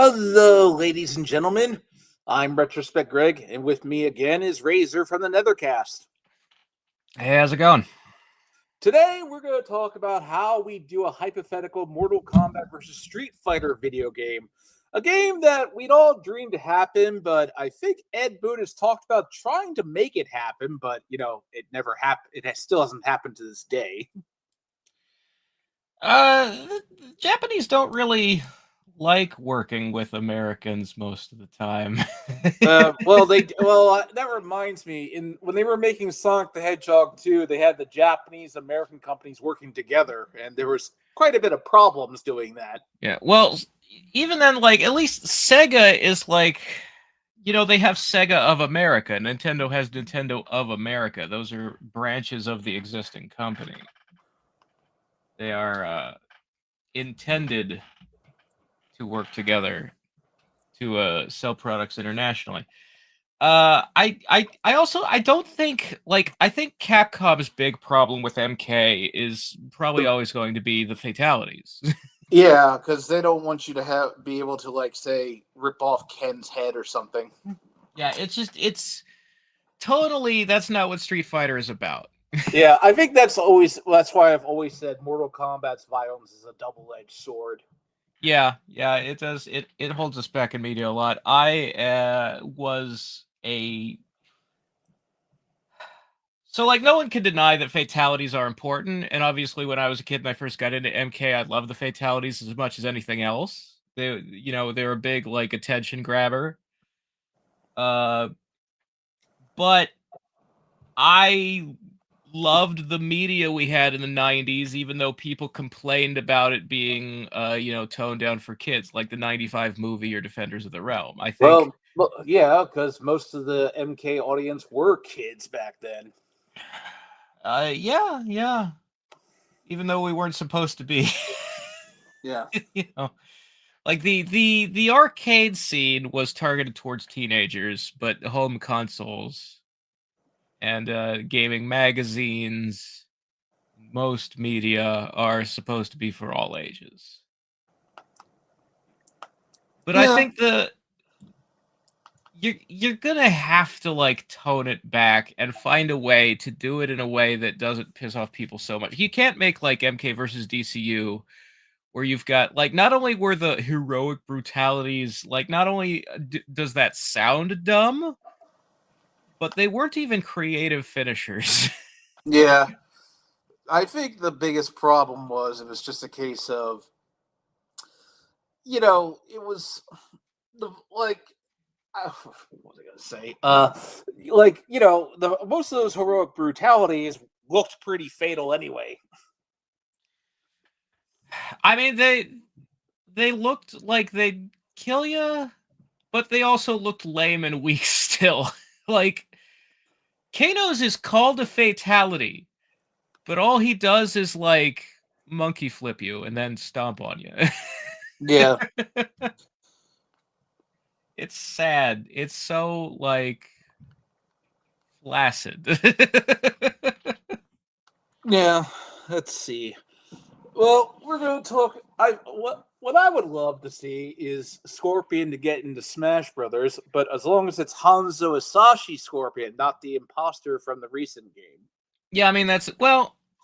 Hello, ladies and gentlemen. I'm Retrospect Greg, and with me again is Razor from the Nethercast. Hey, how's it going? Today, we're going to talk about how we do a hypothetical Mortal Kombat versus Street Fighter video game. A game that we'd all dreamed to happen, but I think Ed Boon has talked about trying to make it happen, but it never happened. Still hasn't happened to this day. The Japanese don't really like working with Americans most of the time. That reminds me. When they were making Sonic the Hedgehog 2, they had the Japanese American companies working together, and there was quite a bit of problems doing that. Yeah, well, even then, at least Sega is they have Sega of America. Nintendo has Nintendo of America. Those are branches of the existing company. They are intended to work together to sell products internationally. I also I don't think I think Capcom's big problem with MK is probably always going to be the fatalities. Yeah, because they don't want you to be able to say rip off Ken's head or something. Yeah, it's totally that's not what Street Fighter is about. Yeah, I think that's why I've always said Mortal Kombat's violence is a double-edged sword. Yeah, it does. It holds us back in media a lot. I was a So, no one can deny that fatalities are important, and obviously when I was a kid and I first got into MK, I loved the fatalities as much as anything else. They're a big, attention grabber. But I loved the media we had in the 90s, even though people complained about it being, toned down for kids, like the 95 movie or Defenders of the Realm. I think Well, yeah, because most of the MK audience were kids back then. Yeah. Even though we weren't supposed to be. Yeah. The arcade scene was targeted towards teenagers, but home consoles and gaming magazines, most media are supposed to be for all ages. But I think you're gonna have to tone it back and find a way to do it in a way that doesn't piss off people so much. You can't make MK versus DCU, where you've got not only were the heroic brutalities not only does that sound dumb, but they weren't even creative finishers. Yeah. I think the biggest problem was it was just a case of it was the what was I gonna say? The most of those heroic brutalities looked pretty fatal anyway. I mean, they looked like they'd kill you, but they also looked lame and weak still. Kano's is called a fatality, but all he does is monkey flip you and then stomp on you. Yeah. It's sad. It's so flaccid. Yeah. Let's see. Well, we're going to talk. What I would love to see is Scorpion to get into Smash Brothers, but as long as it's Hanzo Asashi Scorpion, not the imposter from the recent game. Yeah, I mean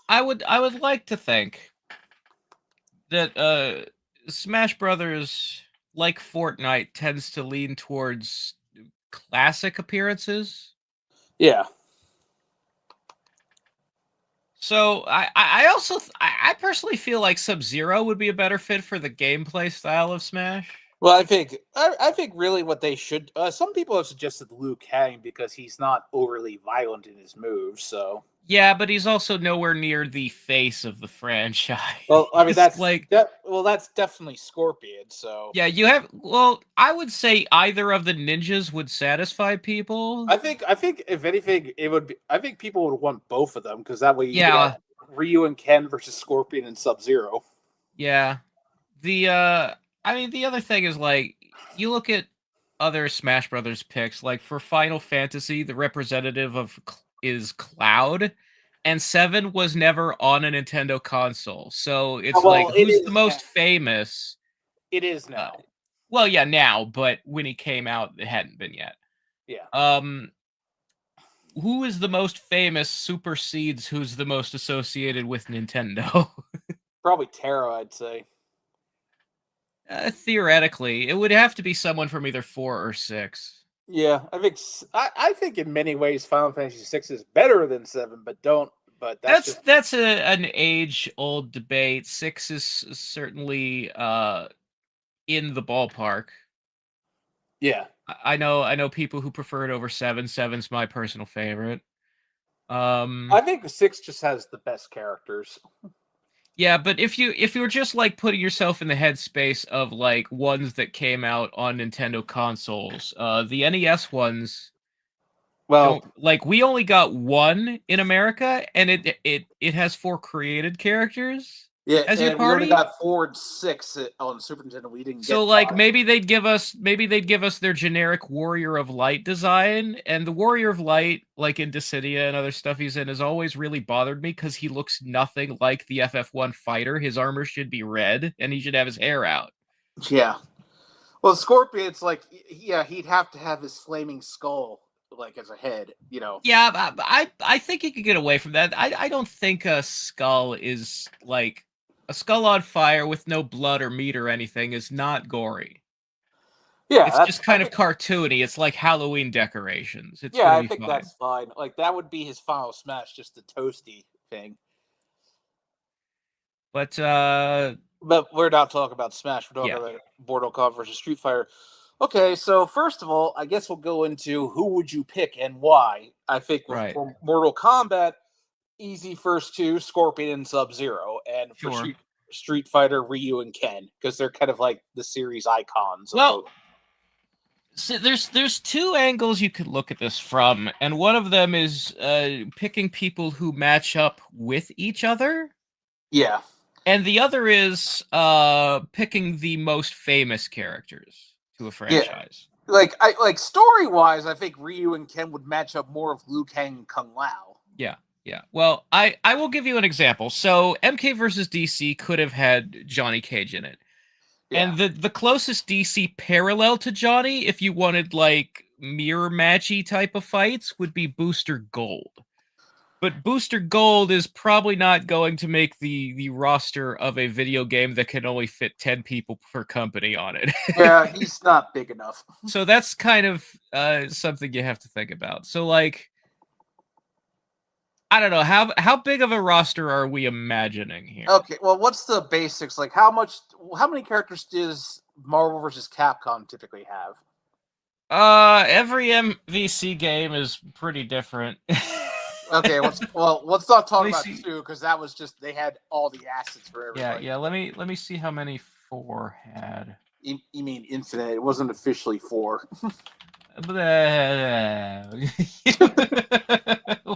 I would like to think that Smash Brothers, like Fortnite, tends to lean towards classic appearances. Yeah. So I personally feel like Sub-Zero would be a better fit for the gameplay style of Smash. Well, I think really what they should. Some people have suggested Liu Kang because he's not overly violent in his moves. So Yeah, but he's also nowhere near the face of the franchise. well, I mean It's that's definitely Scorpion. So yeah, you have. Well, I would say either of the ninjas would satisfy people. I think if anything, it would be. I think people would want both of them because that way you could Yeah, have Ryu and Ken versus Scorpion and Sub-Zero. yeah. I mean, the other thing is you look at other Smash Brothers picks. For Final Fantasy, the representative is Cloud, and 7 was never on a Nintendo console. So it's Well, it who's the is now. most famous? It is Uh, now. Well, yeah, now, but when he came out, it hadn't been yet. Yeah. Who is the most famous supersedes who's the most associated with Nintendo? Probably Terra, I'd say. Theoretically, it would have to be someone from either 4 or 6. Yeah, I think in many ways Final Fantasy VI is better than 7, but don't. But that's just That's an age-old debate. 6 is certainly in the ballpark. yeah. I know people who prefer it over 7. 7's my personal favorite. I think the 6 just has the best characters. Yeah, but if you're just like putting yourself in the headspace of like ones that came out on Nintendo consoles, the NES ones Well, don't like we only got one in America, and it has 4 created characters yeah, as your and we only party. got 4 and 6 on Super Nintendo. We didn't So get like 5. maybe they'd give us their generic Warrior of Light design, and the Warrior of Light, like in Dissidia and other stuff he's in, has always really bothered me because he looks nothing like the FF1 fighter. His armor should be red, and he should have his hair out. Yeah. Well, Scorpion's like, yeah, he'd have to have his flaming skull like as a head, you know. Yeah, I think you could get away from that. I don't think a skull is like a skull on fire with no blood or meat or anything is not gory. Yeah, It's just kind of cartoony. It's like Halloween decorations. It's yeah, gonna I be think fine. that's fine. Like that would be his final smash, just the toasty thing. But But we're not talking about Smash. We're talking about Mortal Kombat versus Street Fighter. Okay, so first of all, I guess we'll go into who would you pick and why. I think right. for Mortal Kombat, easy first 2, Scorpion and Sub-Zero, and for Sure. Street Fighter, Ryu and Ken, because they're kind of like the series icons. Well, so there's 2 angles you could look at this from, and one of them is picking people who match up with each other. Yeah. And the other is picking the most famous characters to a franchise. Yeah. Like story wise, I think Ryu and Ken would match up more with Liu Kang and Kung Lao. Yeah, yeah. Well, I will give you an example. So MK versus DC could have had Johnny Cage in it. Yeah. And the closest DC parallel to Johnny, if you wanted like mirror matchy type of fights, would be Booster Gold. But Booster Gold is probably not going to make the roster of a video game that can only fit 10 people per company on it. Yeah, he's not big enough. So that's kind of something you have to think about. So like, I don't know, how big of a roster are we imagining here? Okay, well, what's the basics? Like, how many characters does Marvel vs. Capcom typically have? Every MVC game is pretty different. Okay, let's not talk about see. 2 because that was just they had all the assets for everybody. Yeah. Let me see how many 4 had. You mean Infinite? It wasn't officially 4.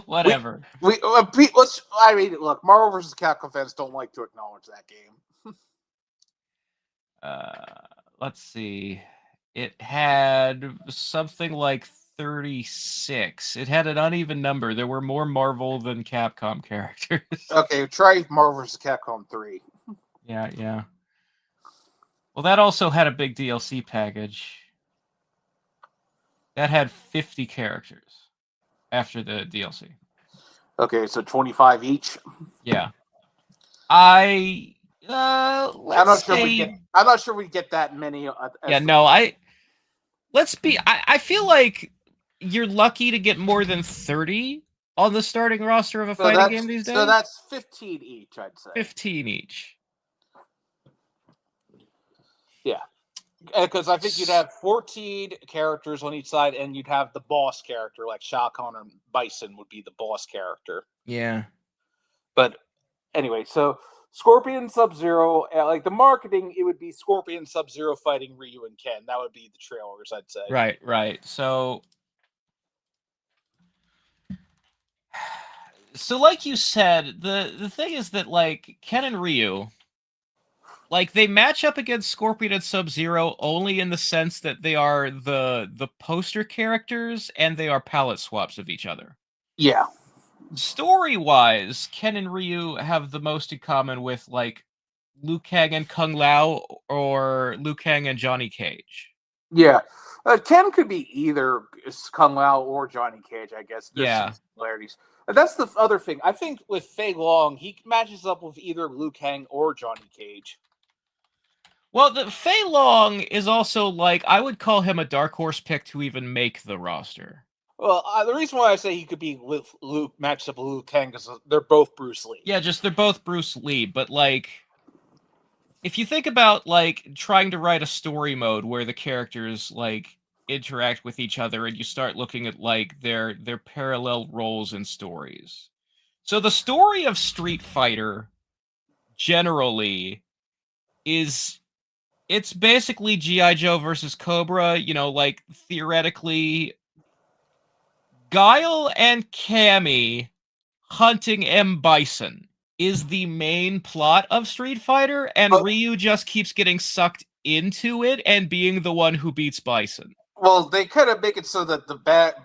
Whatever. I mean, look, Marvel vs. Capcom fans don't like to acknowledge that game. Let's see. It had something like 36. It had an uneven number. There were more Marvel than Capcom characters. Okay, try Marvel vs. Capcom 3. Yeah. Well, that also had a big DLC package. That had 50 characters after the DLC. Okay, so 25 each. Yeah. I'm not sure we get that many. I feel like you're lucky to get more than 30 on the starting roster of a fighting game these days. So that's 15 each, I'd say. 15 each. Yeah. Because I think you'd have 14 characters on each side, and you'd have the boss character, like Shao Kahn or Bison would be the boss character. Yeah. But anyway, so Scorpion, Sub-Zero, like the marketing, it would be Scorpion, Sub-Zero fighting Ryu and Ken. That would be the trailers, I'd say. Right. So like you said, the thing is that like Ken and Ryu, like they match up against Scorpion and Sub-Zero only in the sense that they are the poster characters and they are palette swaps of each other. Yeah. Story-wise, Ken and Ryu have the most in common with like Liu Kang and Kung Lao or Liu Kang and Johnny Cage. Yeah. Ken could be either Kung Lao or Johnny Cage, I guess. There's some Yeah. similarities. That's the other thing. I think with Fei Long, he matches up with either Liu Kang or Johnny Cage. Well, the Fei Long is also like, I would call him a dark horse pick to even make the roster. Well, the reason why I say he could be with Luke matched up with Liu Kang is they're both Bruce Lee. Yeah, just they're both Bruce Lee, but like, if you think about like trying to write a story mode where the characters like interact with each other and you start looking at like their parallel roles in stories. So the story of Street Fighter generally is it's basically G.I. Joe versus Cobra, you know, like theoretically Guile and Cammy hunting M. Bison is the main plot of Street Fighter, and Ryu just keeps getting sucked into it and being the one who beats Bison. Well, they kind of make it so that the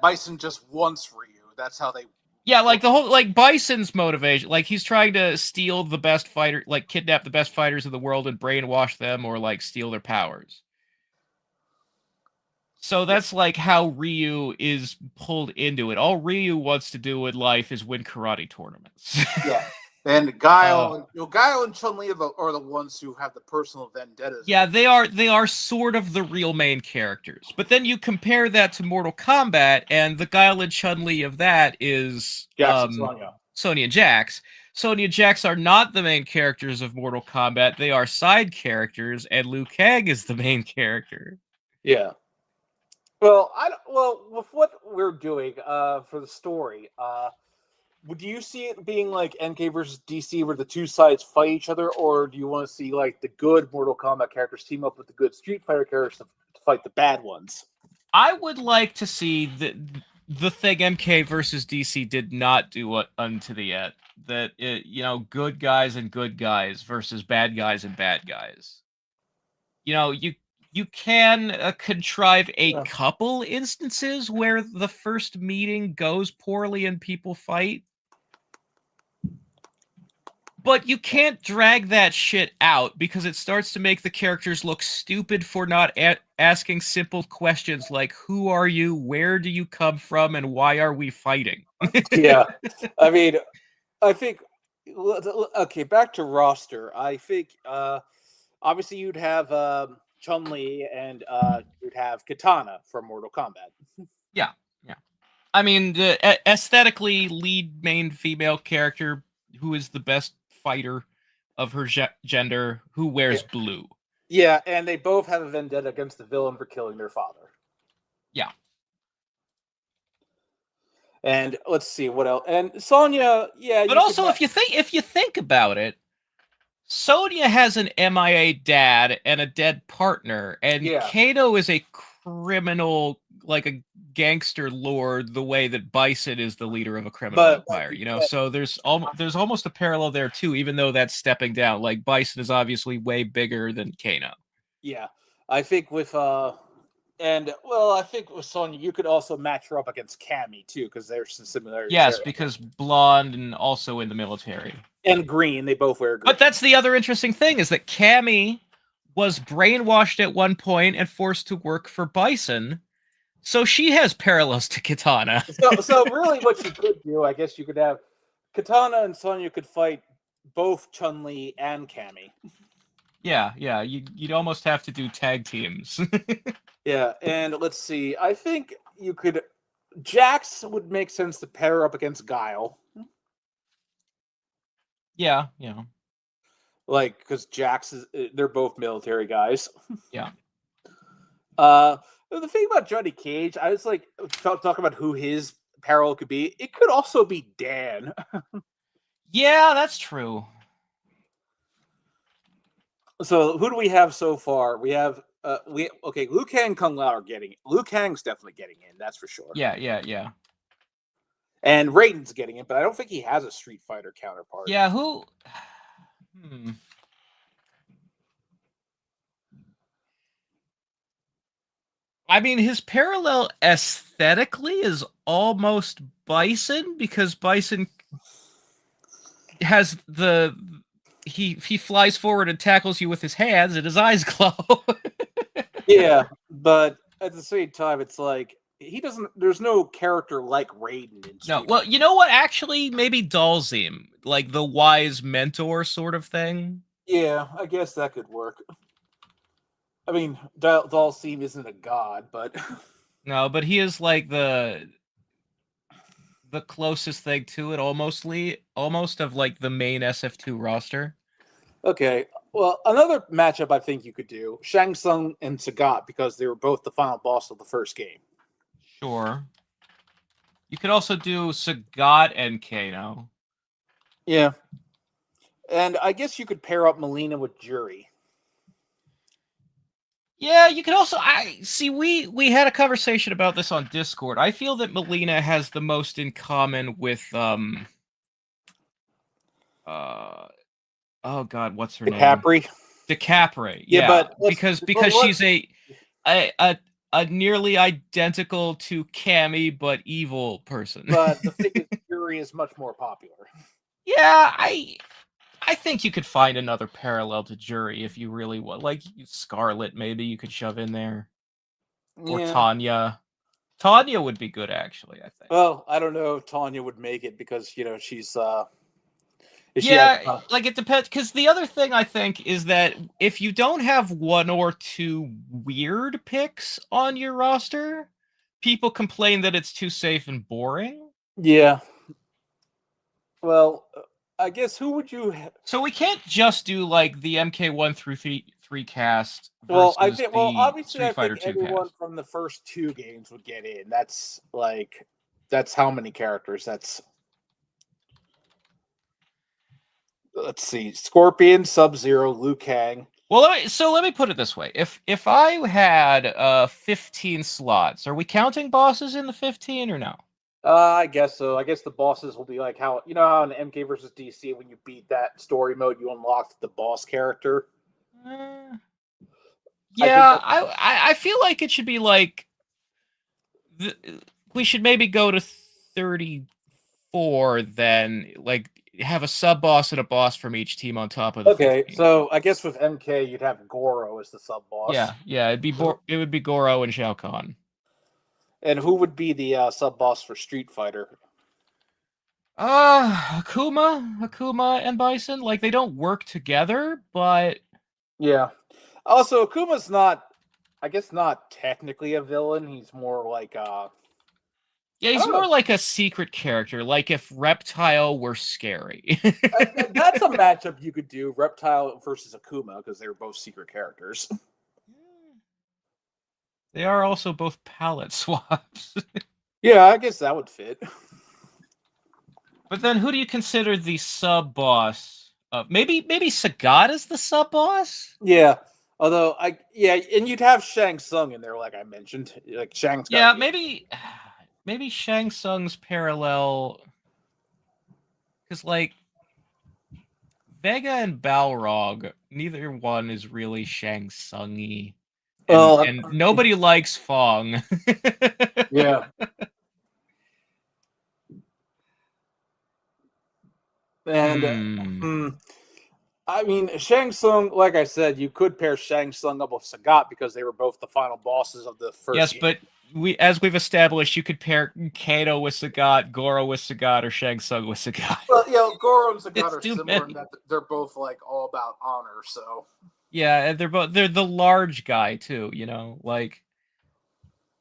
Bison just wants Ryu. That's how they. Yeah, like the whole like Bison's motivation, like he's trying to steal the best fighter, like kidnap the best fighters in the world and brainwash them, or like steal their powers. So that's like how Ryu is pulled into it. All Ryu wants to do in life is win karate tournaments. Yeah. And Guile, Guile and Chun-Li are the ones who have the personal vendettas. Yeah, they are sort of the real main characters. But then you compare that to Mortal Kombat, and the Guile and Chun-Li of that is Sonya Jax. Sonya Jax are not the main characters of Mortal Kombat. They are side characters, and Liu Kang is the main character. Yeah. Well, with what we're doing for the story, do you see it being like NK versus DC where the two sides fight each other, or do you want to see like the good Mortal Kombat characters team up with the good Street Fighter characters to fight the bad ones? I would like to see the thing MK versus DC did not do unto the end. That you know, good guys and good guys versus bad guys and bad guys. You know, you can contrive a couple instances where the first meeting goes poorly and people fight. But you can't drag that shit out because it starts to make the characters look stupid for not asking simple questions like, who are you, where do you come from, and why are we fighting? Yeah. I mean, I think, okay, back to roster. I think, obviously you'd have Chun-Li and you'd have Katana from Mortal Kombat. Yeah, yeah. I mean, the aesthetically lead main female character who is the best fighter of her gender, who wears blue. Yeah, and they both have a vendetta against the villain for killing their father. Yeah. And let's see what else. And Sonya, yeah. But also, if you think about it, Sonya has an MIA dad and a dead partner, and Kano is a criminal, like a gangster lord, the way that Bison is the leader of a criminal empire. You know, so there's almost a parallel there too, even though that's stepping down. Like Bison is obviously way bigger than Kano. Yeah, I think with I think with Sonya, you could also match her up against Cammy too, because there's some similarities. Yes, because blonde and also in the military. And green, they both wear green. But that's the other interesting thing, is that Cammy was brainwashed at one point and forced to work for Bison, so she has parallels to Katana. so really what you could do, I guess you could have Katana and Sonya could fight both Chun-Li and Cammy. Yeah, you'd almost have to do tag teams. Yeah, and let's see. I think you could... Jax would make sense to pair her up against Guile. Yeah. Like, because Jax is... They're both military guys. Yeah. The thing about Johnny Cage, I was like, talking about who his parallel could be. It could also be Dan. Yeah, that's true. So who do we have so far? We have Liu Kang and Kung Lao are getting it. Liu Kang's definitely getting in, that's for sure. Yeah. And Raiden's getting it, but I don't think he has a Street Fighter counterpart. Yeah, who? I mean, his parallel aesthetically is almost Bison, because Bison has the he flies forward and tackles you with his hands, and his eyes glow. Yeah, but at the same time, it's like he doesn't. There's no character like Raiden in No, Street well, Fighter. you know what? Actually, maybe Dalzim, like the wise mentor sort of thing. Yeah, I guess that could work. I mean, Dalsim isn't a god, but No, but he is like the closest thing to it, almost of like the main SF2 roster. okay. Well, another matchup I think you could do Shang Tsung and Sagat because they were both the final boss of the first game. Sure. You could also do Sagat and Kano. Yeah, and I guess you could pair up Melina with Jury. Yeah, you could also I see we had a conversation about this on Discord. I feel that Melina has the most in common with uh oh god, what's her name? Capri. DeCapre. Yeah, Yeah, but because she's a, a a nearly identical to Cammy but evil person. but the thing is, Jury is much more popular. Yeah, I think you could find another parallel to Jury if you really want. Like Scarlet, maybe you could shove in there, or Yeah. Tanya. Tanya would be good, actually. I think. Well, I don't know if Tanya would make it because she's she has Yeah, like it depends. Because the other thing I think is that if you don't have one or two weird picks on your roster, people complain that it's too safe and boring. yeah. Well, I guess who would you? So we can't just do like the MK1 through three cast Well, I versus think. Well, the obviously, Street I think Fighter 2 everyone cast. from the first two games would get in. That's how many characters? That's let's see: Scorpion, Sub Zero, Liu Kang. Well, let me put it this way: if I had 15 slots, are we counting bosses in the 15 or no? I guess so. I guess the bosses will be like how how in MK versus DC when you beat that story mode, you unlocked the boss character. Uh, I think yeah, I feel like it should be like we should maybe go to 34, then like have a sub boss and a boss from each team on top of the okay. 15. So I guess with MK, you'd have Goro as the sub boss. Yeah, it would be Goro and Shao Kahn. And who would be the sub boss for Street Fighter? Akuma and Bison, like they don't work together, but Yeah. Also, Akuma's not, I guess, not technically a villain. He's more like yeah, I he's don't more know. like a secret character, like if Reptile were scary. That's a matchup you could do: Reptile versus Akuma because they were both secret characters. They are also both palette swaps. Yeah, I guess that would fit. But then who do you consider the sub boss? Maybe Sagat is the sub boss? Yeah. Although and you'd have Shang Tsung in there, like I mentioned. Like Shang's got to Yeah, be. maybe Shang Tsung's parallel, because like Vega and Balrog, neither one is really Shang Tsung-y. Well, And nobody likes Fong. yeah. And I mean, Shang Tsung, like I said, you could pair Shang Tsung up with Sagat because they were both the final bosses of the first Yes, game. but as we've established, you could pair Kano with Sagat, Goro with Sagat, or Shang Tsung with Sagat. Well, Goro and Sagat It's are too similar in many. that they're both like all about honor. So Yeah, and they're the large guy too, like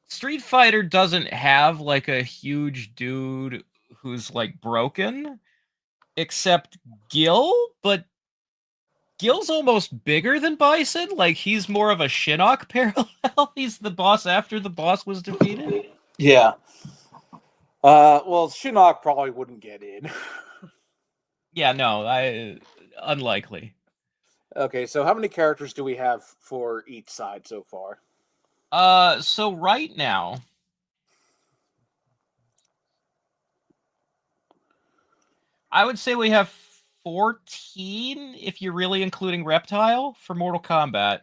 Street Fighter doesn't have like a huge dude who's like broken, except Gil, but Gil's almost bigger than Bison. Like he's more of a Shinnok parallel. He's the boss after the boss was defeated. yeah. Well, Shinnok probably wouldn't get in. Yeah, no, unlikely. Okay, so how many characters do we have for each side so far? So right now, I would say we have 14 if you're really including Reptile for Mortal Kombat.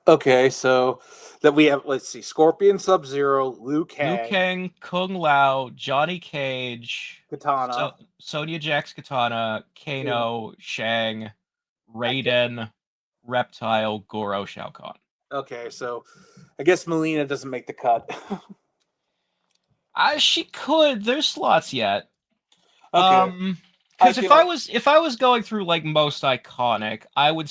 Okay, so that we have, let's see, Scorpion, Sub Zero, Liu Liu Kang, Kang, Kung Lao, Johnny Cage, Katana. Sonya Jax Katana, Yeah. Kano, Shang. Raiden, Reptile, Goro, Shao Kahn. Okay, so I guess Melina doesn't make the cut. She could. There's slots yet. Okay. Because if I was going through like most iconic, I would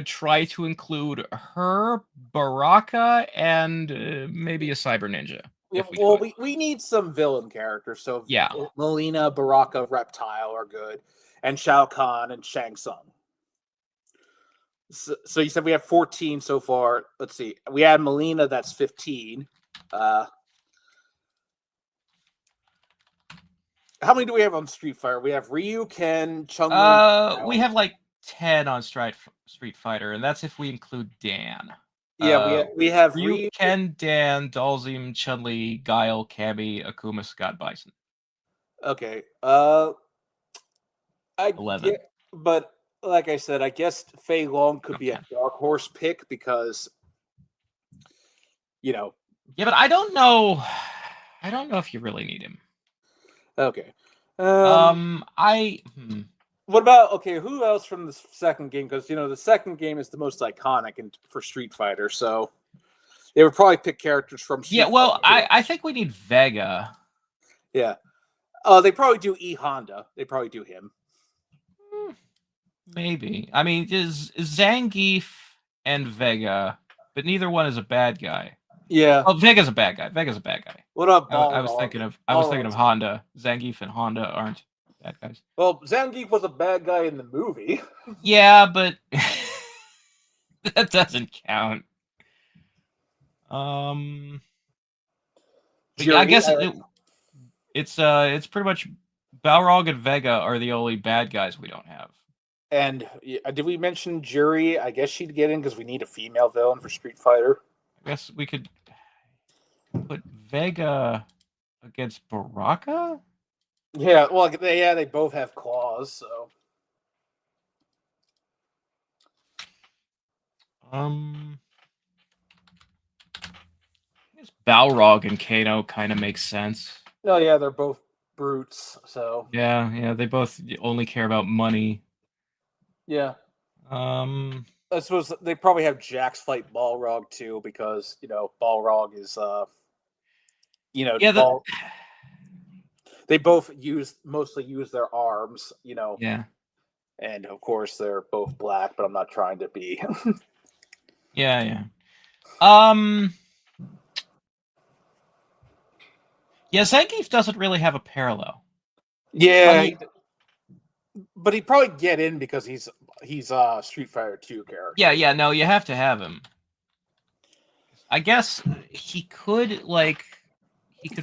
try to include her, Baraka, and maybe a Cyber Ninja. We need some villain characters. So yeah, Melina, Baraka, Reptile are good, and Shao Kahn and Shang Tsung. So you said we have 14 so far. Let's see. We had Melina, that's 15. How many do we have on Street Fighter? We have Ryu, Ken, Chun-Li. We have like 10 on Street Fighter, and that's if we include Dan. Yeah, we have Ryu, Ken, Dan, Dalzim, Chun-Li, Guile, Cammy, Akuma, Scott, Bison. Okay. 11. But like I said, I guess Fei Long could be a dark horse pick because, Yeah, but I don't know. I don't know if you really need him. Okay. What about who else from the second game? Because the second game is the most iconic for Street Fighter, so they would probably pick characters from Street Fighter. I think we need Vega. Yeah. They probably do E Honda. They probably do him. Maybe. I mean, is Zangief and Vega, but neither one is a bad guy. Yeah. Oh, Vega's a bad guy. What about Balrog? I was thinking of Honda. Zangief and Honda aren't bad guys. Well, Zangief was a bad guy in the movie. Yeah, but that doesn't count. I guess it's pretty much Balrog and Vega are the only bad guys we don't have. And did we mention Jury? I guess she'd get in because we need a female villain for Street Fighter. I guess we could put Vega against Baraka? Yeah, well, they both have claws, so. I guess Balrog and Kano kind of makes sense. Oh yeah, they're both brutes, so. Yeah, they both only care about money. Yeah. I suppose they probably have Jax fight Balrog too, because Balrog is they both mostly use their arms, Yeah. And of course they're both black, but I'm not trying to be. Yeah. Yeah, Zangief doesn't really have a parallel. Yeah, but he'd probably get in because he's a Street Fighter 2 character. Yeah, no, you have to have him. I guess he could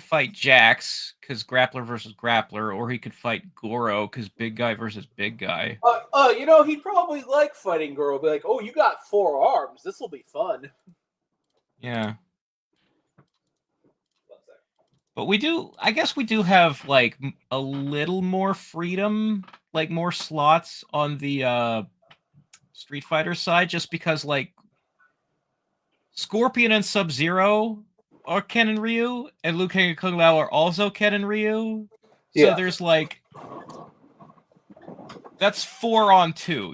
fight Jax because grappler versus grappler, or he could fight Goro because big guy versus big guy. He'd probably like fighting Goro. Be like, oh, you got 4 arms. This will be fun. Yeah. But I guess we do have like a little more freedom, like more slots on the Street Fighter side, just because like Scorpion and Sub-Zero are Ken and Ryu, and Liu Kang and Kung Lao are also Ken and Ryu. So there's like that's 4 on 2,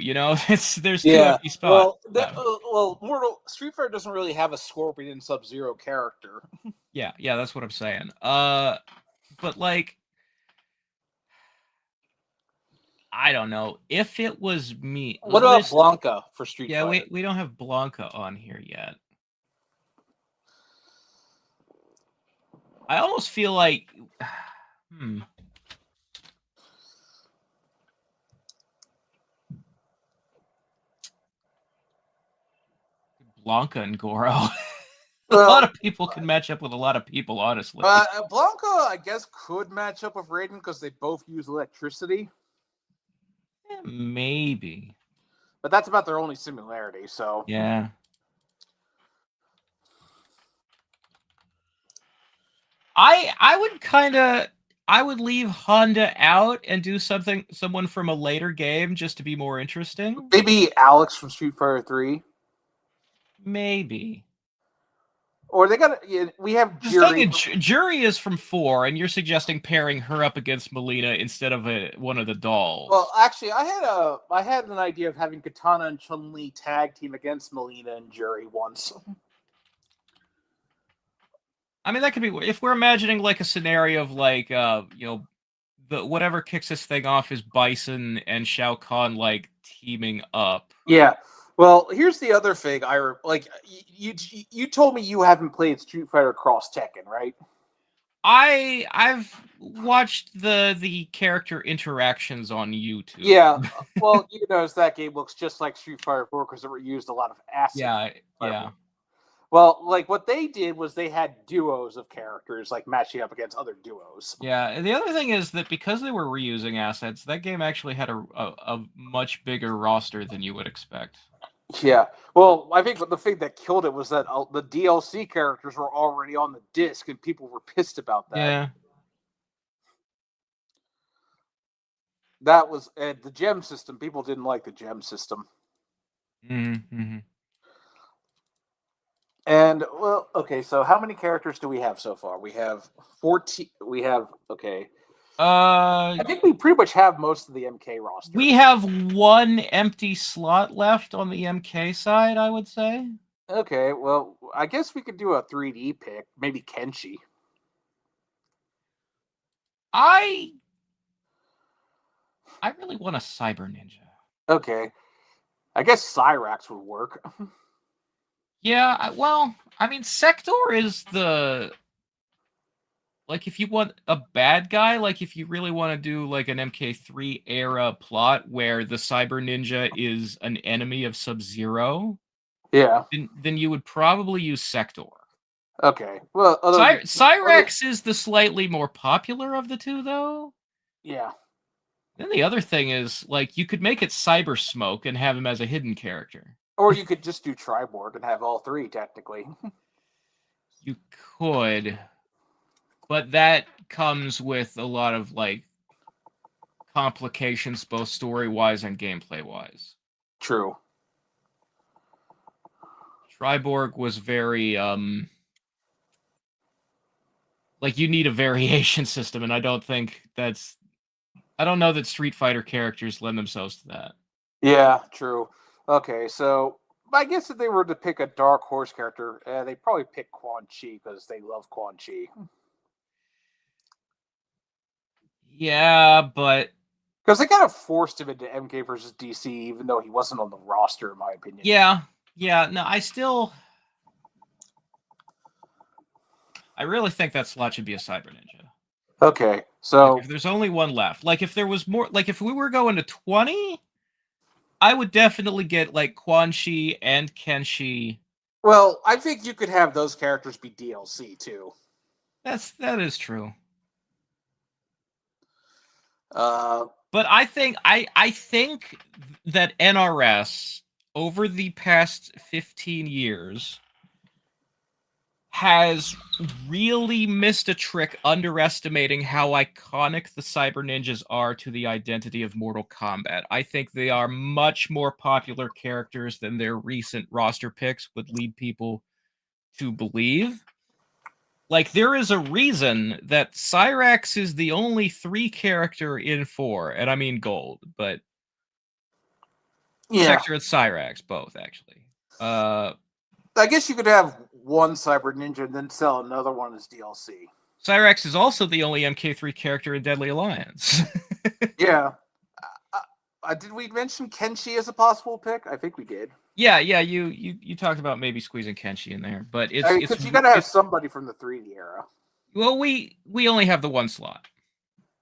there's 2 empty spots. Street Fighter doesn't really have a Scorpion and Sub-Zero character. Yeah, that's what I'm saying. But like, I don't know if it was me. What about Blanca for Street Fighter? Yeah, we don't have Blanca on here yet. I almost feel like, Blanca and Goro. A lot of people can match up with a lot of people, honestly. Blanca, I guess, could match up with Raiden because they both use electricity. Yeah, maybe. But that's about their only similarity, so. Yeah. I would leave Honda out and do someone from a later game just to be more interesting. Maybe Alex from Street Fighter 3. Maybe. Or they got we have The Jury. thing is, Jury is from 4, and you're suggesting pairing her up against Melina instead of one of the dolls. Well, actually, I had an idea of having Katana and Chun-Li tag team against Melina and Jury once. I mean, that could be if we're imagining like a scenario of like the whatever kicks this thing off is Bison and Shao Kahn like teaming up. Yeah. Well, here's the other thing. You told me you haven't played Street Fighter Cross Tekken, right? I've watched the character interactions on YouTube. Yeah. Well, you notice that game looks just like Street Fighter 4 because it used a lot of acid. Yeah. Well, like what they did was they had duos of characters like matching up against other duos. Yeah, and the other thing is that because they were reusing assets, that game actually had a much bigger roster than you would expect. Yeah. Well, I think the thing that killed it was that the DLC characters were already on the disc and people were pissed about that. Yeah. That was the gem system. People didn't like the gem system. Mm-hmm. And well, okay. So how many characters do we have so far? We have 14. We have I think we pretty much have most of the MK roster. We have one empty slot left on the MK side, I would say. Okay. Well, I guess we could do a 3D pick. Maybe Kenshi. I really want a Cyber Ninja. Okay. I guess Cyrax would work. Yeah, well, I mean, Sector is the... Like, if you want a bad guy, like, if you really want to do, like, an MK3 era plot where the Cyber Ninja is an enemy of Sub-Zero... Yeah. Then you would probably use Sector. Okay. Well, Cyrax is the slightly more popular of the two, though. Yeah. Then the other thing is, like, you could make it Cyber Smoke and have him as a hidden character. Or you could just do Triborg and have all three, technically. You could. But that comes with a lot of, like, complications, both story-wise and gameplay-wise. True. Triborg was very, like, you need a variation system, and I don't know that Street Fighter characters lend themselves to that. Yeah, true. Okay, so I guess if they were to pick a dark horse character, they'd probably pick Quan Chi because they love Quan Chi. Yeah, but... Because they kind of forced him into MK versus DC, even though he wasn't on the roster, in my opinion. Yeah, no, I really think that slot should be a Cyber Ninja. Okay, so... Like, if there's only one left. Like, if there was more... Like, if we were going to 20, I would definitely get, like, Quan Chi and Kenshi. Well, I think you could have those characters be DLC, too. That is true. But I think that NRS, over the past 15 years, has really missed a trick underestimating how iconic the Cyber Ninjas are to the identity of Mortal Kombat. I think they are much more popular characters than their recent roster picks would lead people to believe. Like, there is a reason that Cyrax is the only 3 character in 4, and I mean gold, but yeah. Sector and Cyrax, both, actually. I guess you could have one Cyber Ninja and then sell another one as DLC. Cyrax is also the only MK3 character in Deadly Alliance. Yeah. Did we mention Kenshi as a possible pick? I think we did. Yeah, you talked about maybe squeezing Kenshi in there, but it's because you gotta have somebody from the 3D era. Well, we only have the one slot.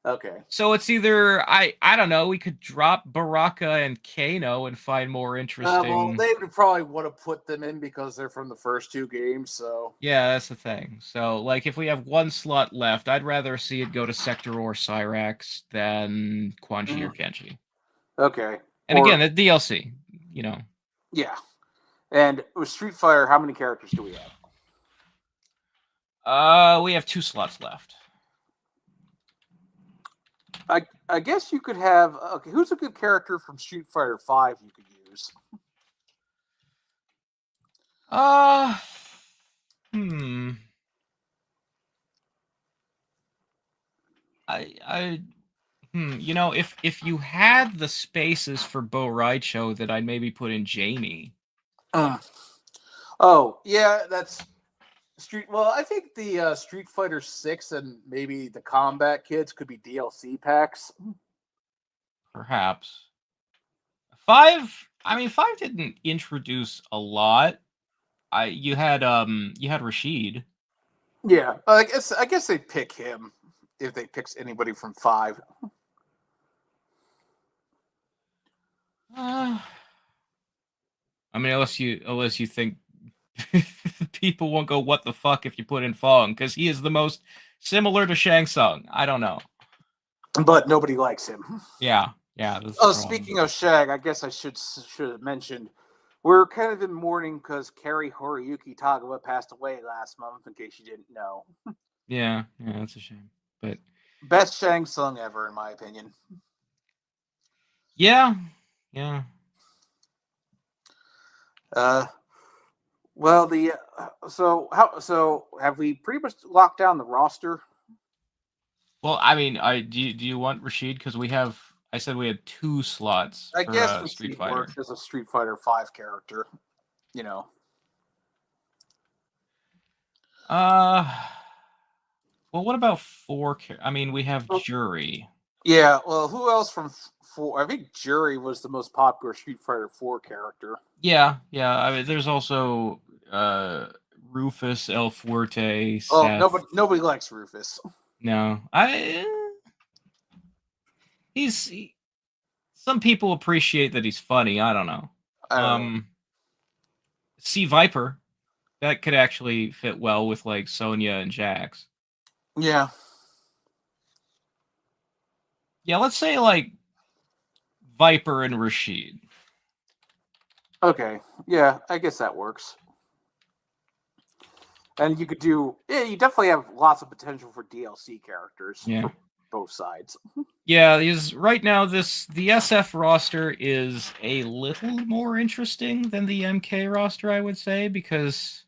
Okay. So it's either I don't know. We could drop Baraka and Kano and find more interesting. Well, they would probably want to put them in because they're from the first 2 games. So yeah, that's the thing. So like, if we have one slot left, I'd rather see it go to Sector or Cyrax than Quan Chi or Kenshi. Okay. And again, the DLC, you know. Yeah. And with Street Fighter, how many characters do we have? We have 2 slots left. I guess you could have... Okay, who's a good character from Street Fighter 5 you could use? You know, if you had the spaces for Bo Raicho, that I'd maybe put in Jamie. Oh yeah, that's Street. Well, I think the Street Fighter 6 and maybe the Combat Kids could be DLC packs. Perhaps 5. I mean, 5 didn't introduce a lot. You had Rashid. Yeah, I guess they pick him if they pick anybody from 5. I mean, unless you think people won't go, what the fuck, if you put in Fong, because he is the most similar to Shang Tsung. I don't know. But nobody likes him. Yeah. That's Oh, speaking of Shang, I guess I should have mentioned we're kind of in mourning because Kari Horiyuki Tagawa passed away last month. In case you didn't know. Yeah, that's a shame. But best Shang Tsung ever, in my opinion. Yeah. Well, so have we pretty much locked down the roster? Well, I mean, do you want Rashid? Because I said we had 2 slots. I for, guess Street Fighter works as a Street Fighter 5 character. You know. Well, what about 4? I mean, we have Jury. Yeah. Well, who else from 4? I think Jury was the most popular Street Fighter 4 character. Yeah. I mean, there's also Rufus, El Fuerte, Seth. Oh, nobody likes Rufus. No, some people appreciate that he's funny. I don't know. See Viper, that could actually fit well with like Sonya and Jax. Yeah. Yeah, let's say like Viper and Rashid. Okay. Yeah, I guess that works. And you you definitely have lots of potential for DLC characters for both sides. Yeah, right now the SF roster is a little more interesting than the MK roster, I would say, because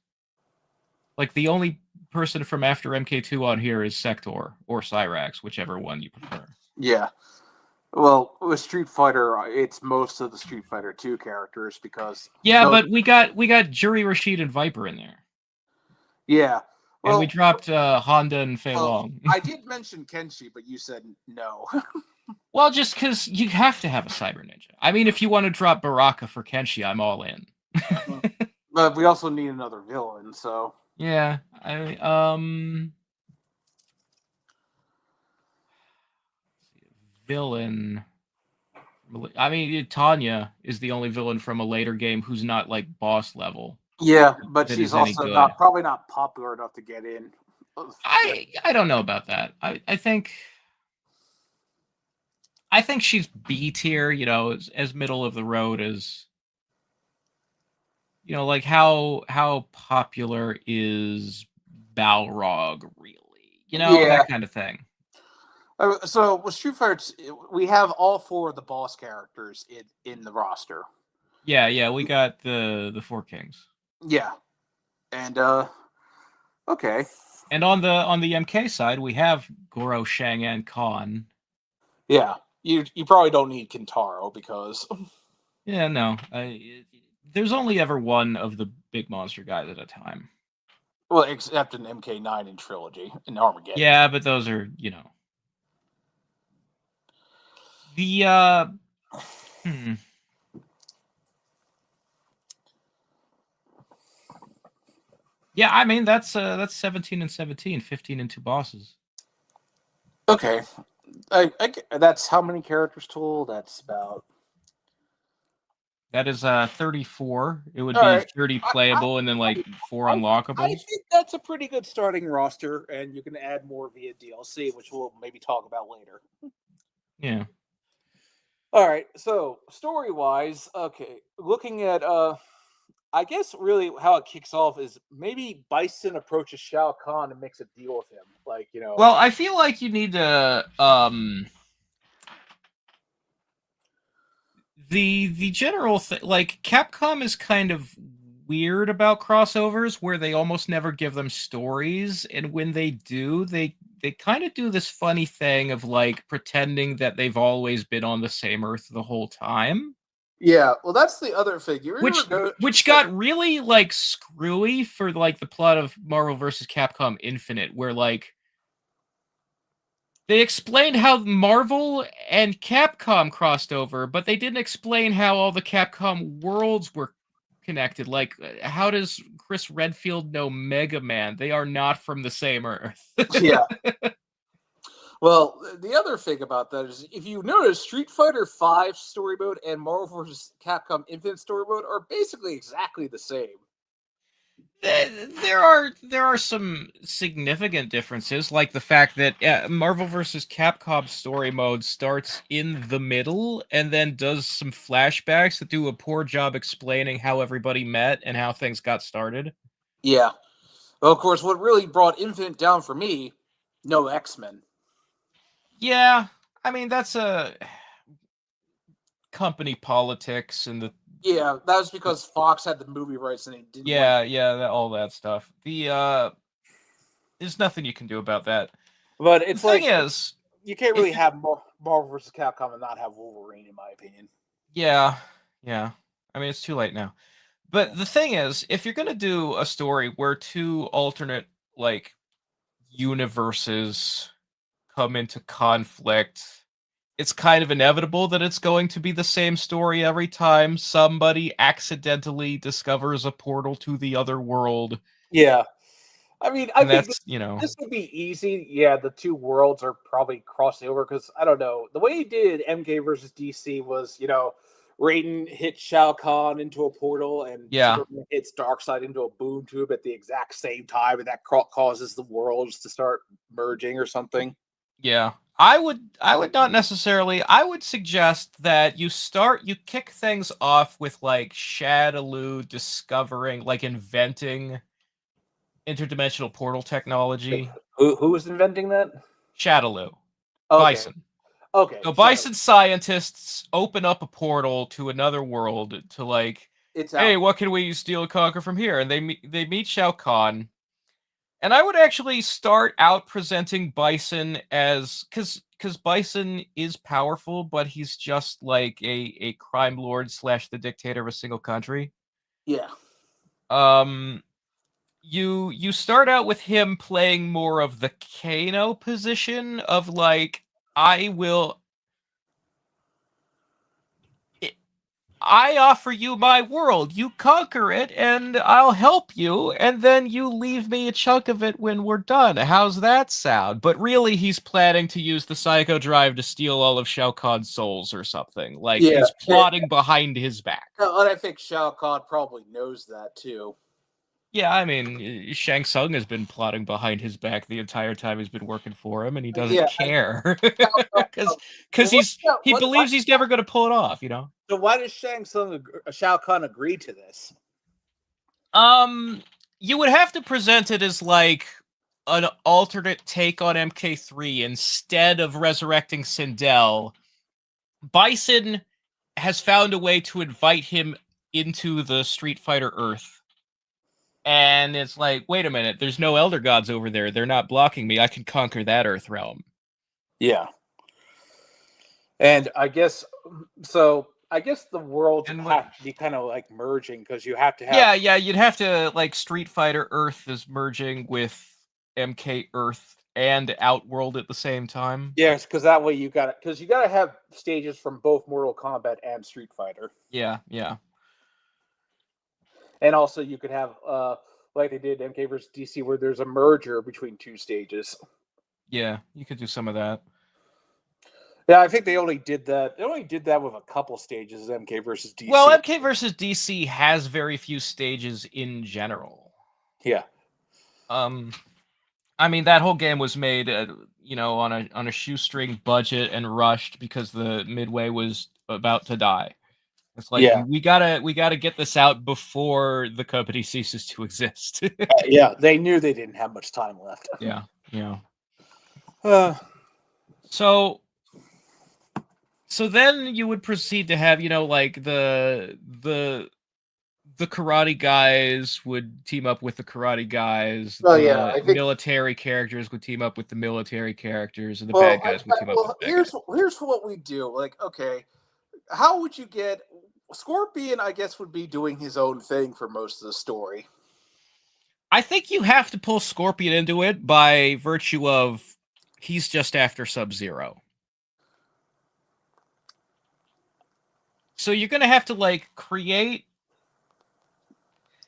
like the only person from after MK2 on here is Sector or Cyrax, whichever one you prefer. Yeah. Well, with Street Fighter, it's most of the Street Fighter 2 characters because but we got Jury, Rashid, and Viper in there. Yeah. Well, and we dropped Honda and Fei Long. I did mention Kenshi, but you said no. Well, just because you have to have a Cyber Ninja. I mean, if you want to drop Baraka for Kenshi, I'm all in. But we also need another villain, so yeah. Villain. I mean, Tanya is the only villain from a later game who's not like boss level. Yeah, but she's also probably not popular enough to get in. I don't know about that. I think she's B tier, as middle of the road as, like how popular is Balrog really? That kind of thing. So with Street Fighter, we have all 4 of the boss characters in the roster. Yeah, we got the 4 kings. Yeah, and okay. And on the MK side, we have Goro, Shang, and Khan. Yeah, you probably don't need Kintaro because. Yeah, no. There's only ever one of the big monster guys at a time. Well, except in MK9 and Trilogy and Armageddon. Yeah, but those are, the Yeah, I mean that's 17 and 17, 15 and 2 bosses. Okay. That's how many characters total? That's about. That is 34. It would be 30 playable and then like 4 unlockable. I think that's a pretty good starting roster, and you can add more via DLC, which we'll maybe talk about later. Yeah. All right. So story-wise, okay, looking at I guess really how it kicks off is maybe Bison approaches Shao Kahn and makes a deal with him, like Well, I feel like you need to the general thing, like Capcom is kind of weird about crossovers where they almost never give them stories, and when they do, they they kind of do this funny thing of like pretending that they've always been on the same Earth the whole time, Yeah, well, that's the other thing. You which ever go which like, got really like screwy for like the plot of Marvel vs. Capcom Infinite, where like they explained how Marvel and Capcom crossed over, but they didn't explain how all the Capcom worlds were connected. Like, how does Chris Redfield know Mega Man? They are not from the same Earth. yeah. Well, the other thing about that is, if you notice, Street Fighter V story mode and Marvel vs. Capcom Infinite story mode are basically exactly the same. There are some significant differences, like the fact that Marvel vs. Capcom story mode starts in the middle and then does some flashbacks that do a poor job explaining how everybody met and how things got started. Yeah. Well, of course, what really brought Infinite down for me, no X-Men. Yeah, I mean that's a company politics and the Yeah, that was because Fox had the movie rights and they didn't want. all that stuff. There's nothing you can do about that. But The it's thing like is, you can't if really you have Marvel vs. Capcom and not have Wolverine, in my opinion. yeah, yeah. I mean it's too late now. But the thing is, if you're gonna do a story where two alternate like universes come into conflict, it's kind of inevitable that it's going to be the same story every time somebody accidentally discovers a portal to the other world. Yeah. I mean, I And think that's, this would be easy. Yeah, the two worlds are probably crossing over because I don't know. The way he did MK versus DC was, Raiden hits Shao Kahn into a portal and yeah, Superman hits Darkseid into a boom tube at the exact same time, and that causes the worlds to start merging or something. yeah. I would not necessarily. I would suggest that you kick things off with like Shadaloo discovering, like inventing interdimensional portal Wait, technology. who was inventing that? Shadaloo. Okay, Bison. okay, So Shadow. Bison scientists open up a portal to another world to like, It's hey, out. what can we steal and conquer from here? And they meet Shao Kahn. And I would actually start out presenting Bison as because Bison is powerful, but he's just like a crime lord slash the dictator of a single country. Yeah, Um you start out with him playing more of the Kano position of like I will I offer you my world. You conquer it, and I'll help you, and then you leave me a chunk of it when we're done. How's that sound? But really, he's planning to use the Psycho Drive to steal all of Shao Kahn's souls or something. Like, yeah. he's plotting behind his back. And I think Shao Kahn probably knows that too. Yeah, I mean, Shang Tsung has been plotting behind his back the entire time he's been working for him, and he doesn't Yeah, care Shao Kahn. because Well, he believes he's never going to pull it off. You know. so why does Shao Kahn agree to this? Um, you would have to present it as like an alternate take on MK3 instead of resurrecting Sindel. Bison has found a way to invite him into the Street Fighter Earth. And it's like, wait a minute, there's no Elder Gods over there. They're not blocking me. I can conquer that Earth realm. Yeah, and I guess so. I guess the worlds And what have to be kind of like merging because you have to have. yeah, you'd have to like Street Fighter Earth is merging with MK Earth and Outworld at the same time. Yes, because that way you got to have stages from both Mortal Kombat and Street Fighter, Yeah, yeah. and also you could have like they did MK versus DC where there's a merger between two stages. Yeah, you could do some of that. Yeah, I think they only did that. They only did that with a couple stages. MK versus DC. Well, MK versus DC has very few stages in general. Yeah, Um, I mean that whole game was made, on a shoestring budget and rushed because the Midway was about to die. It's like yeah, we gotta get this out before the company ceases to exist. yeah. They knew they didn't have much time left. Yeah, yeah. Uh, So then you would proceed to have, like the the karate guys would team up with the karate guys. Oh yeah, The I think. military characters would team up with the military characters, and the Well, bad guys would team up with the bad guys. here's what we do. Like, okay, how would you get Scorpion? I guess would be doing his own thing for most of the story. I think you have to pull Scorpion into it by virtue of he's just after Sub-Zero. So you're going to have to, like, create...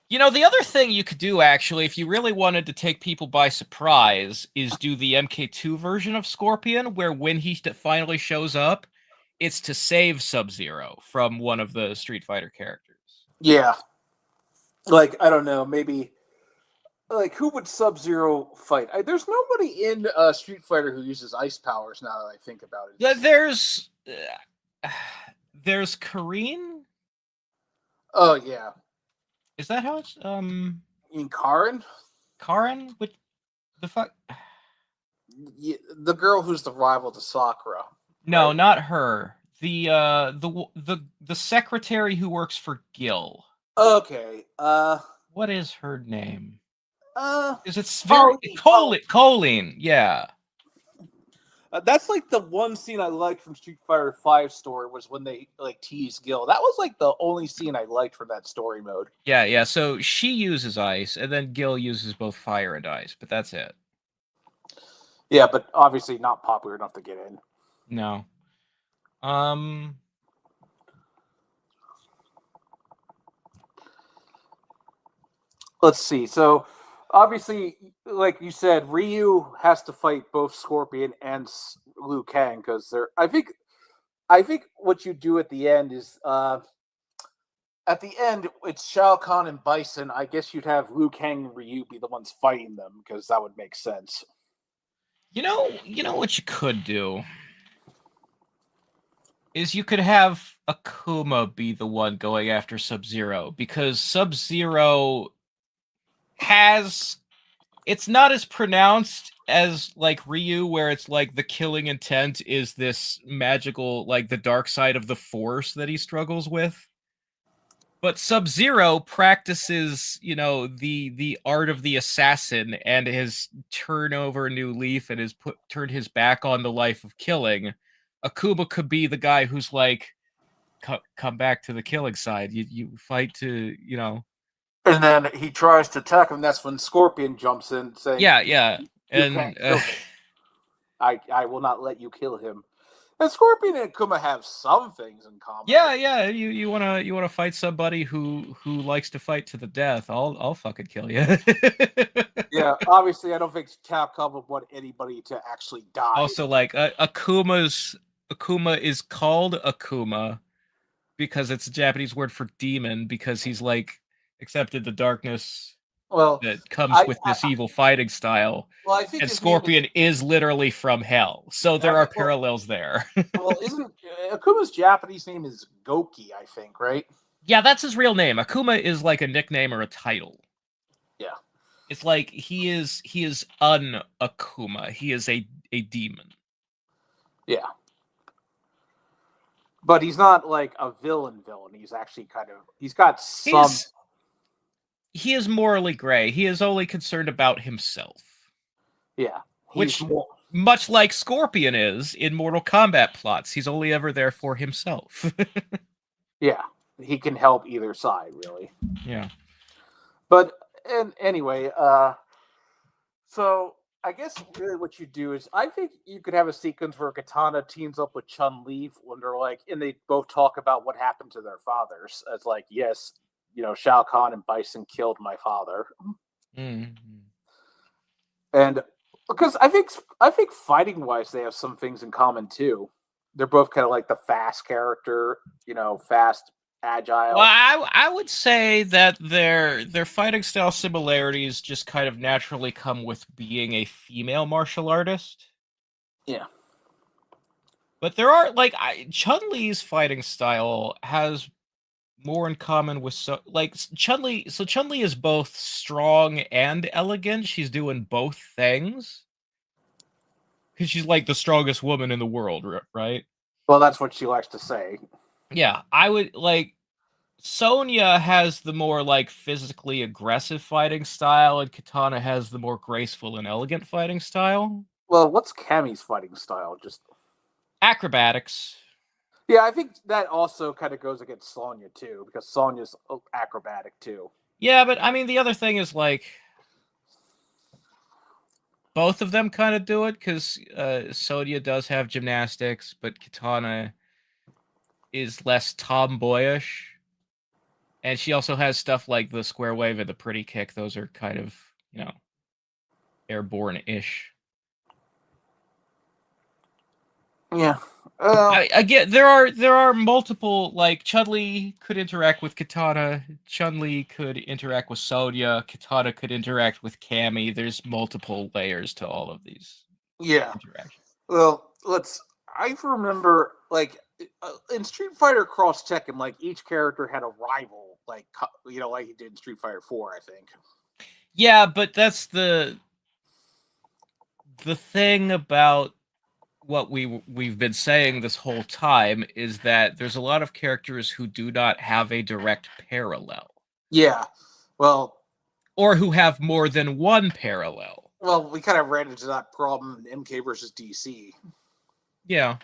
You know, the other thing you could do, actually, if you really wanted to take people by surprise, is do the MK2 version of Scorpion, where when he finally shows up, it's to save Sub-Zero from one of the Street Fighter characters. Yeah, like I don't know, maybe like who would Sub-Zero fight? There's nobody in Street Fighter who uses ice powers. Now that I think about it, There's Kareen. Oh yeah, Is that how it's you mean Karin? Karen? What the fuck? Yeah, the girl who's the rival to Sakura. No, right? not her. The secretary who works for Gil. Okay. What is her name? Is it Colleen? Yeah. That's like the one scene I liked from Street Fighter V story was when they like teased Gil. That was like the only scene I liked from that story mode. Yeah. So she uses ice, and then Gil uses both fire and ice, but that's it. Yeah, but obviously not popular enough to get in. No. Let's see. So obviously, like you said, Ryu has to fight both Scorpion and Liu Kang because they're. I think what you do at the end is at the end it's Shao Kahn and Bison. I guess you'd have Liu Kang and Ryu be the ones fighting them because that would make sense. You know what you could do is you could have Akuma be the one going after Sub-Zero, because Sub-Zero has... It's not as pronounced as, like, Ryu, where it's like the killing intent is this magical, like, the dark side of the Force that he struggles with. But Sub-Zero practices, the art of the assassin and has turned over a new leaf and has turned his back on the life of killing. Akuma could be the guy who's like, come back to the killing side. You fight to, And then he tries to attack him. That's when Scorpion jumps in, saying, Yeah. You can't kill him. I will not let you kill him." And Scorpion and Akuma have some things in common. Yeah. You wanna fight somebody who likes to fight to the death? I'll fucking kill you. Yeah, obviously, I don't think Capcom would want anybody to actually die. Also, like, Akuma is called Akuma because it's a Japanese word for demon, because he's like accepted the darkness that comes with this evil fighting style. Well, I think and Scorpion is literally from hell, so there are parallels there. Well, isn't Akuma's Japanese name is Goki? I think, right? Yeah, that's his real name. Akuma is like a nickname or a title. Yeah, it's like he is an Akuma. He is a demon. Yeah. But he's not like a villain. He's actually he's got some... He is morally gray. He is only concerned about himself. Yeah. Much like Scorpion is in Mortal Kombat plots. He's only ever there for himself. Yeah. He can help either side, really. Yeah. But, and anyway, so I guess really what you do is, I think you could have a sequence where Katana teams up with Chun-Li when they're like, and they both talk about what happened to their fathers. It's like, yes, Shao Kahn and Bison killed my father. Mm-hmm. And because I think fighting wise, they have some things in common too. They're both kind of like the fast character, fast, agile. Well, I would say that their fighting style similarities just kind of naturally come with being a female martial artist. Yeah. But there are, like, Chun-Li's fighting style has more in common with Chun-Li. So Chun-Li is both strong and elegant. She's doing both things because she's like the strongest woman in the world, right? Well, that's what she likes to say. Yeah, I would like. Sonya has the more like physically aggressive fighting style, and Katana has the more graceful and elegant fighting style. Well, what's Cammy's fighting style? Just Acrobatics. yeah, I think that also kind of goes against Sonya too, because Sonya's acrobatic too. Yeah, but I mean, the other thing is like both of them kind of do it because Sonya does have gymnastics, but Katana is less tomboyish. And she also has stuff like the square wave and the pretty kick. Those are kind of, airborne-ish. Yeah. Again, there are multiple, like Chun-Li could interact with Katana, Chun-Li could interact with Sonya, Katana could interact with Cammy. There's multiple layers to all of these interactions. Well, I remember like in Street Fighter Cross Tekken, like each character had a rival, like like he did in Street Fighter 4, I think. Yeah, but that's the thing about what we've been saying this whole time is that there's a lot of characters who do not have a direct parallel. Yeah. Well, or who have more than one parallel. Well, we kind of ran into that problem in MK versus DC. Yeah.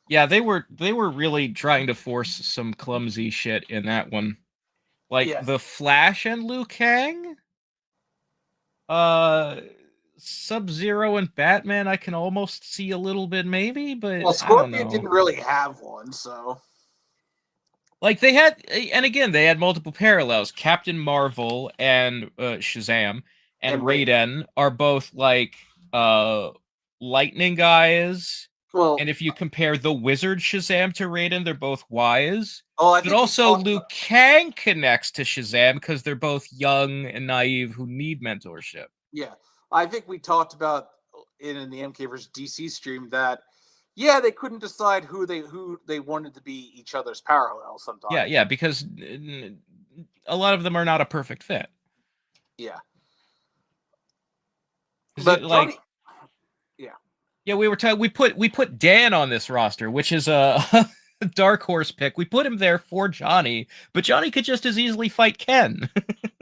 Yeah, they were really trying to force some clumsy shit in that one. Like the Flash and Liu Kang? Sub-Zero and Batman I can almost see a little bit maybe, but well, I don't Scorpion know. didn't really have one, so like they had, and again they had multiple parallels. Captain Marvel and Shazam and Raiden are both like lightning guys. Well, and if you compare the Wizard Shazam to Raiden, they're both wise. I but also Liu Kang connects to Shazam because they're both young and naive who need mentorship. Yeah, I think we talked about in the MK versus DC stream that they couldn't decide who they wanted to be each other's parallels sometimes. Yeah, because a lot of them are not a perfect fit. Yeah. But like, we were we put Dan on this roster, which is a dark horse pick. We put him there for Johnny, but Johnny could just as easily fight Ken.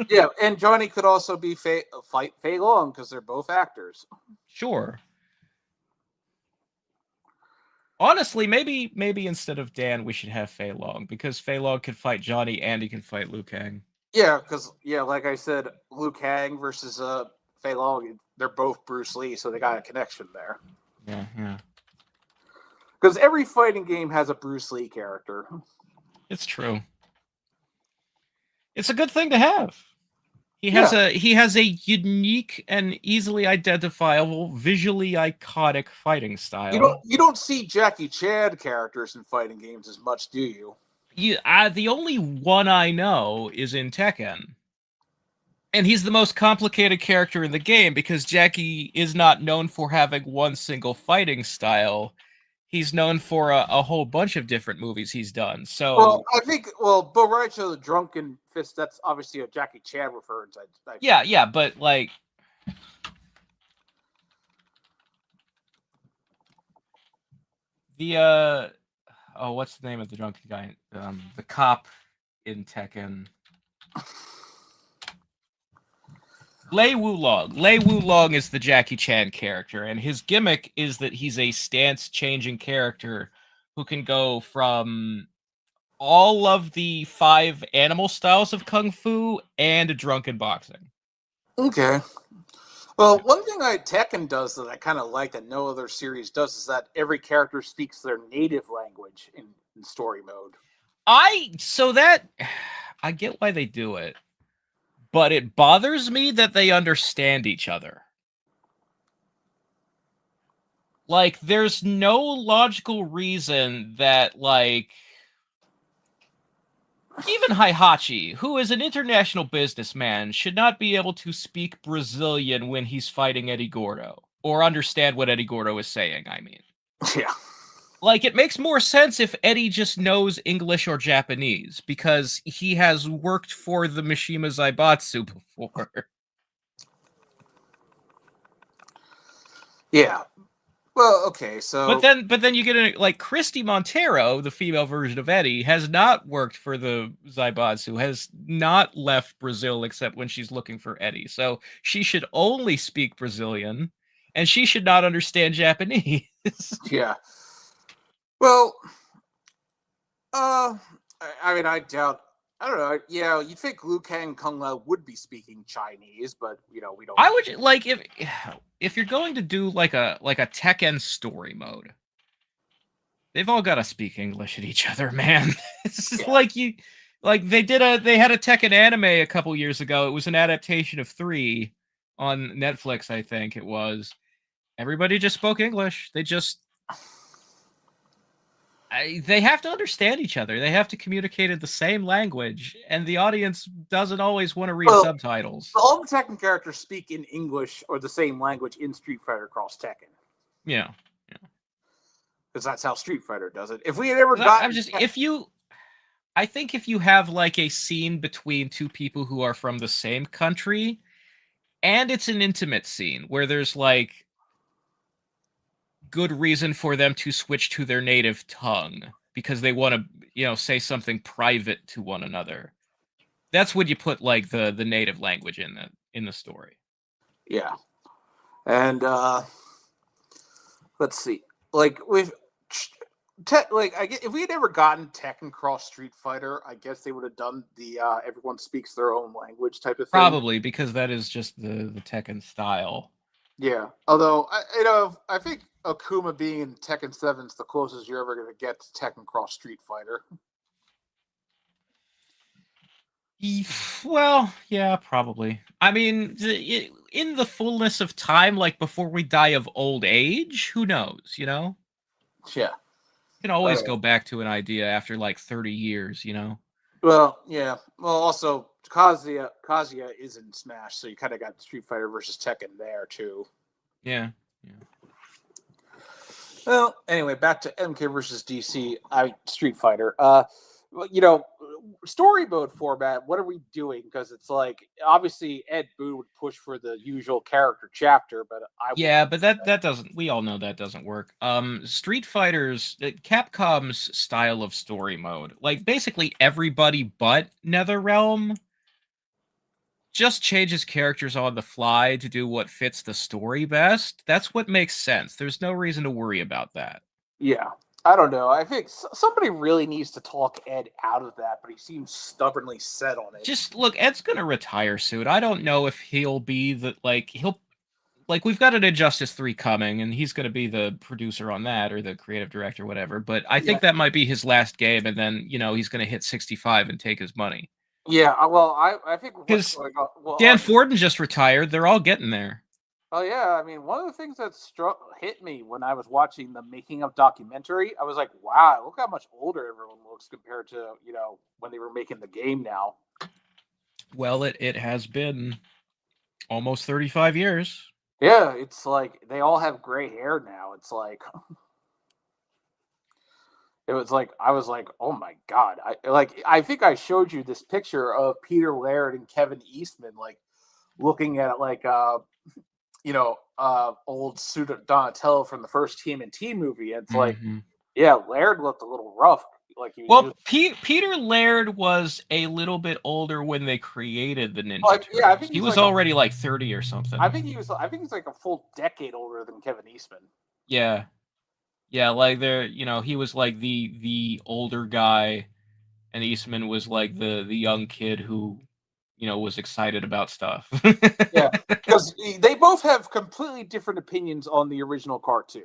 Yeah, and Johnny could also be fight Fei Long because they're both actors. Sure. Honestly, maybe instead of Dan, we should have Fei Long because Fei Long can fight Johnny and he can fight Liu Kang. Yeah, because like I said, Liu Kang versus Fei Long, they're both Bruce Lee, so they got a connection there. Yeah. Because every fighting game has a Bruce Lee character. It's true. It's a good thing to have. He has a unique and easily identifiable, visually iconic fighting style. You don't see Jackie Chan characters in fighting games as much, do you? The only one I know is in Tekken. And he's the most complicated character in the game because Jackie is not known for having one single fighting style. He's known for a whole bunch of different movies he's done. So, I think, Borracho the Drunken Fist, that's obviously a Jackie Chan reference. Yeah, but like, the what's the name of the drunken guy? The cop in Tekken. Lei Wulong. Lei Wulong is the Jackie Chan character, and his gimmick is that he's a stance-changing character who can go from all of the 5 animal styles of Kung Fu and drunken boxing. Okay. Well, one thing Tekken does that I kind of like that no other series does is that every character speaks their native language in story mode. I get why they do it. But it bothers me that they understand each other. Like, there's no logical reason that, like, even Heihachi, who is an international businessman, should not be able to speak Brazilian when he's fighting Eddie Gordo. Or understand what Eddie Gordo is saying, I mean. Yeah. Like, it makes more sense if Eddie just knows English or Japanese, because he has worked for the Mishima Zaibatsu before. Yeah. Well, okay, so But then you get like Christy Montero, the female version of Eddie, has not worked for the Zaibatsu, has not left Brazil except when she's looking for Eddie. So she should only speak Brazilian, and she should not understand Japanese. yeah. Well, I mean, I doubt. I don't know. Yeah, you'd think Liu Kang Kung Lao would be speaking Chinese, but we don't. I would like if you're going to do like a Tekken story mode, they've all got to speak English at each other, man. It's Yeah. like they had a Tekken anime a couple years ago. It was an adaptation of 3 on Netflix, I think it was. Everybody just spoke English. They have to understand each other. They have to communicate in the same language, and the audience doesn't always want to read subtitles. All the Tekken characters speak in English or the same language in Street Fighter Cross Tekken. Yeah. Because that's how Street Fighter does it. If we had ever gotten, I think if you have like a scene between two people who are from the same country, and it's an intimate scene where there's like good reason for them to switch to their native tongue because they want to, say something private to one another. That's when you put like the native language in the story. Yeah. And let's see. Like if we had ever gotten Tekken Cross Street Fighter, I guess they would have done the everyone speaks their own language type of thing. Probably because that is just the Tekken style. Yeah. Although I think Akuma being in Tekken 7 is the closest you're ever going to get to Tekken Cross Street Fighter. Well, yeah, probably. I mean, in the fullness of time, like before we die of old age, who knows, Yeah. You can always go back to an idea after like 30 years, Well, yeah. Well, also, Kazuya is in Smash, so you kind of got Street Fighter versus Tekken there, too. Yeah. Well, anyway, back to MK versus DC. Street Fighter. Story mode format. What are we doing? Because it's like obviously Ed Boon would push for the usual character chapter, but but that doesn't. We all know that doesn't work. Street Fighter's Capcom's style of story mode, like basically everybody but NetherRealm, just changes characters on the fly to do what fits the story best. That's what makes sense. There's no reason to worry about that. Yeah. I don't know. I think somebody really needs to talk Ed out of that, but he seems stubbornly set on it. Just look, Ed's gonna retire soon. I don't know if he'll be we've got an Injustice 3 coming, and he's gonna be the producer on that or the creative director, whatever. But I think that might be his last game, and then he's gonna hit 65 and take his money. Yeah, well, I think because Dan Forden just retired. They're all getting there. Oh yeah, I mean, one of the things that hit me when I was watching the making of documentary, I was like, "Wow, look how much older everyone looks compared to when they were making the game now." Well, it has been almost 35 years. Yeah, it's like they all have gray hair now. It's like it was like I was like, "Oh my god!" I think I showed you this picture of Peter Laird and Kevin Eastman like looking at it like old suit Donatello from the first TMNT movie. And it's like, yeah, Laird looked a little rough. Like Peter Laird was a little bit older when they created the Ninja Turtles. Yeah, I think he was already like 30 or something. I think he's like a full decade older than Kevin Eastman. Yeah, like he was like the older guy, and Eastman was like the young kid who was excited about stuff. Yeah, because they both have completely different opinions on the original cartoon.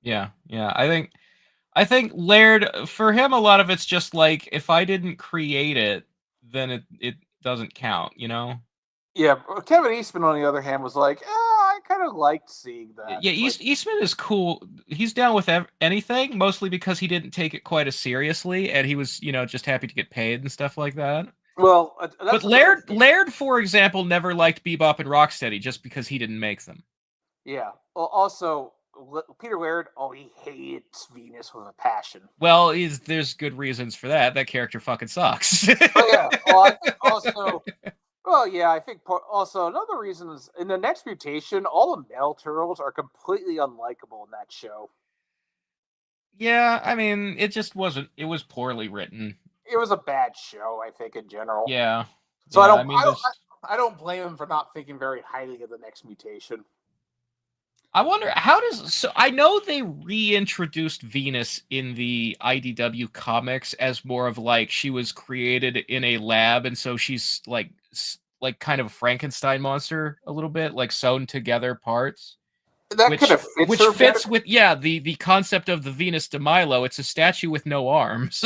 Yeah. I think Laird, for him, a lot of it's just like, if I didn't create it, then it doesn't count, Yeah, Kevin Eastman, on the other hand, was like, I kind of liked seeing that. Yeah, Eastman is cool. He's down with anything, mostly because he didn't take it quite as seriously, and he was, just happy to get paid and stuff like that. Well, but Laird, for example, never liked Bebop and Rocksteady just because he didn't make them. Yeah. Well, also, Peter Laird, he hates Venus with a passion. Well, there's good reasons for that. That character fucking sucks. Yeah. Well, I think also Well, yeah, I think also another reason is in the next mutation, all the male turtles are completely unlikable in that show. Yeah, I mean, it just wasn't. It was poorly written. It was a bad show, I think, in general. Yeah, So I yeah. don't, I mean, I don't, this. I don't blame him for not thinking very highly of the next mutation. I wonder how does so I know they reintroduced Venus in the IDW comics as more of like she was created in a lab and so she's like like kind of a Frankenstein monster a little bit like sewn together parts That kind of fits which her better. fits with yeah the concept of the Venus de Milo. It's a statue with no arms.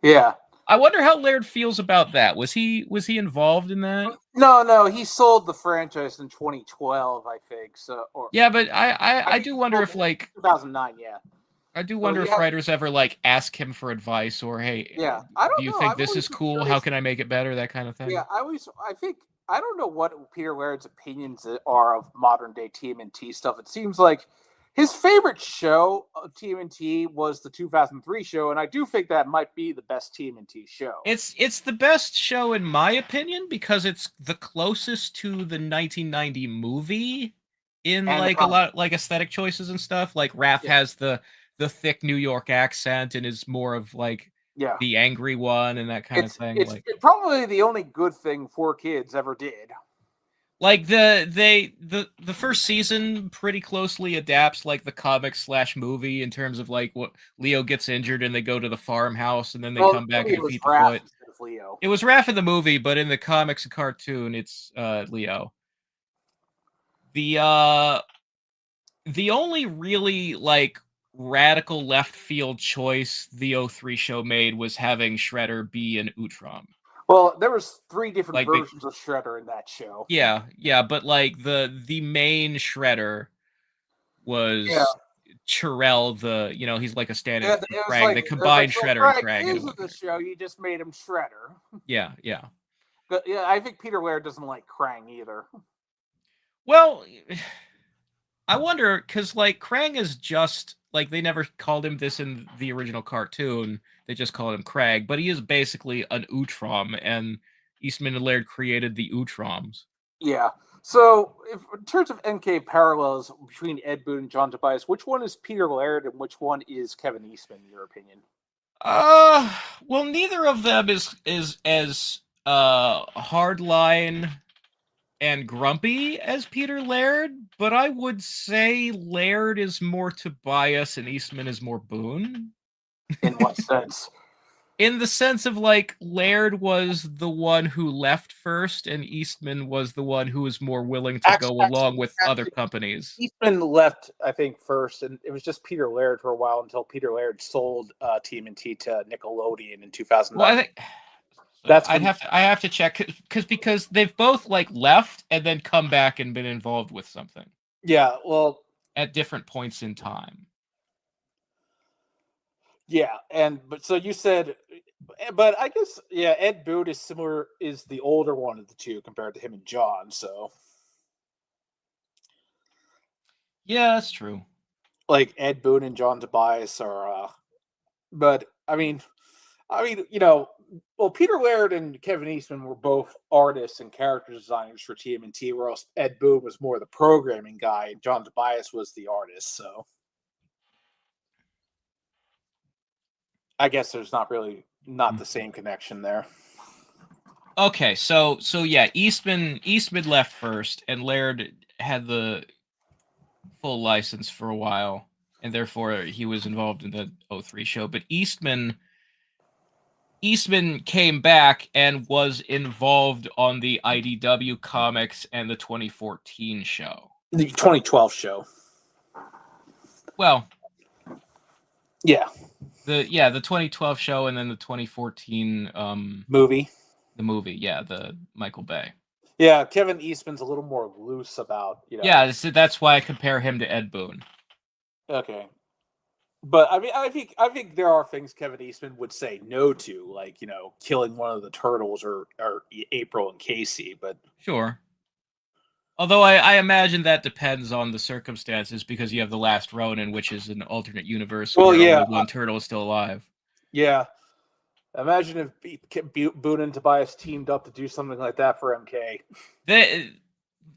Yeah. I wonder how Laird feels about that. Was he involved in that? No, no, he sold the franchise in 2012, I think. So, or Yeah, but I I think do he wonder sold if it in like 2009. Yeah. I do So wonder he if has. writers ever like ask him for advice or hey, Yeah. I do don't you know. think I've this always is been cool? How curious. can I make it better? That kind of thing. Yeah, I think I don't know what Peter Laird's opinions are of modern day TMNT stuff. It seems like his favorite show of TMNT was the 2003 show, and I do think that might be the best TMNT show. It's the best show in my opinion because it's the closest to the 1990 movie in And the like a comic, lot like aesthetic choices and stuff. Like Raph yeah, has the thick New York accent and is more of like yeah, the angry one and that kind of thing. Like probably the only good thing 4Kids ever did. like the first season pretty closely adapts like the comic slash movie in terms of like what Leo gets injured and they go to the farmhouse and then they Well, come back maybe and it was defeat the Raph foot. instead of Leo. It was Raph in the movie, but in the comics and cartoon, it's Leo. The uh the only really like radical left field choice the '03 show made was having Shredder be an Utrom. Well, there was three different Like they versions of Shredder in that show. yeah, yeah, but like the main Shredder Yeah, was Chirel, he's like a stand-in yeah, for it was Krang. like They it was like combined so Shredder and Craig Krang into is in one the character. show. You just made him Shredder. Yeah, yeah. But yeah, I think Peter Laird doesn't like Krang either. Well, I wonder because like Krang is just like they never called him this in the original cartoon. They just called him Krang, but he is basically an Utrom, and Eastman and Laird created the Utroms. Yeah. So, in terms of NK parallels between Ed Boon and John Tobias, which one is Peter Laird and which one is Kevin Eastman, in your opinion? Uh, well, neither of them is as hardline and grumpy as Peter Laird, but I would say Laird is more Tobias and Eastman is more Boone. In what sense? In the sense of like Laird was the one who left first and Eastman was the one who was more willing to go along with other Actually, companies. Eastman left, I think, first, and it was just Peter Laird for a while until Peter Laird sold TMNT to Nickelodeon in Well, 2009. I think so That's when, I have to check because they've both like left and then come back and been involved with something yeah, well, at different points in time. yeah, but so you said, but I guess, yeah, Ed Boon is the older one of the two compared to him and John, so. Yeah, that's true. Like Ed Boon and John Tobias are, but well, Peter Laird and Kevin Eastman were both artists and character designers for TMNT, whereas Ed Boon was more the programming guy and John Tobias was the artist. So I guess there's not the same connection there. Okay, so yeah, Eastman left first, and Laird had the full license for a while, and therefore he was involved in the '03 show. But Eastman came back and was involved on the IDW comics and the 2014 show. The 2012 show. Well, yeah, the 2012 show and then the 2014 movie. The movie, yeah, the Michael Bay. Yeah, Kevin Eastman's a little more loose about, Yeah, that's why I compare him to Ed Boon. Okay. But I mean, I think there are things Kevin Eastman would say no to, like killing one of the turtles or April and Casey. But sure. Although I imagine that depends on the circumstances because you have the Last Ronin, which is an alternate universe where only one turtle is still alive. Yeah, Imagine if Boone and Tobias teamed up to do something like that for MK. The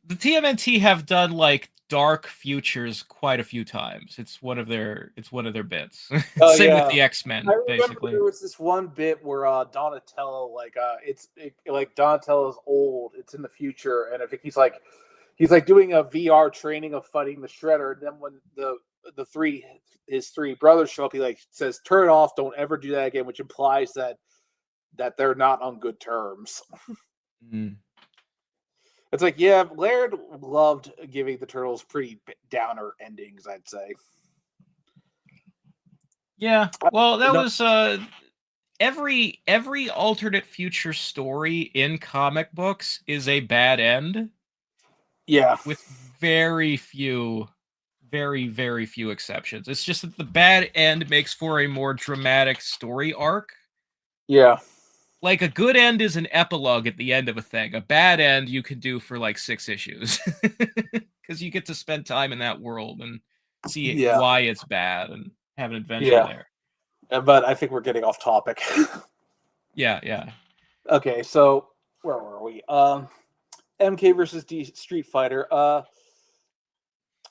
TMNT have done like dark futures quite a few times. It's one of their bits. Oh Same with yeah, the X-Men, I remember basically. there was this one bit where Donatello, like Donatello's old. It's in the future, and I think he's like doing a VR training of fighting the Shredder. And then when his three brothers show up, he like says, "Turn it off! Don't ever do that again," which implies that they're not on good terms. Mm. It's like, yeah, Laird loved giving the Turtles pretty downer endings, I'd say. Yeah, well, that No, was every alternate future story in comic books is a bad end. Yeah, with very few exceptions. It's just that the bad end makes for a more dramatic story arc. yeah, Like a good end is an epilogue at the end of a thing. A bad end you could do for like 6 issues. Cuz you get to spend time in that world and see yeah, why it's bad and have an adventure yeah. there. But I think we're getting off topic. Yeah. Okay, so where were we? MK versus Street Fighter.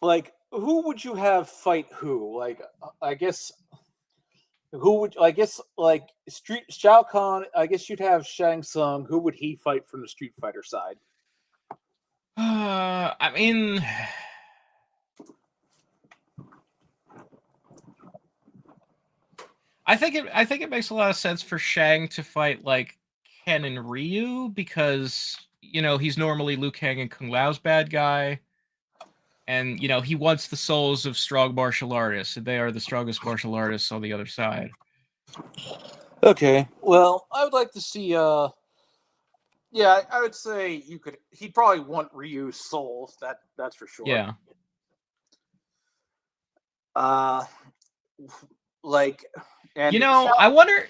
Like who would you have fight who? Like I guess who would I guess like Street Shao Kahn? I guess you'd have Shang Tsung. Who would he fight from the Street Fighter side? I mean, I think it makes a lot of sense for Shang to fight like Ken and Ryu because he's normally Liu Kang and Kung Lao's bad guy, and he wants the souls of strong martial artists, and they are the strongest martial artists on the other side. Okay, well, I would like to see. Yeah, I would say you could. He'd probably want Ryu's souls. That's for sure. Yeah. Like, and I wonder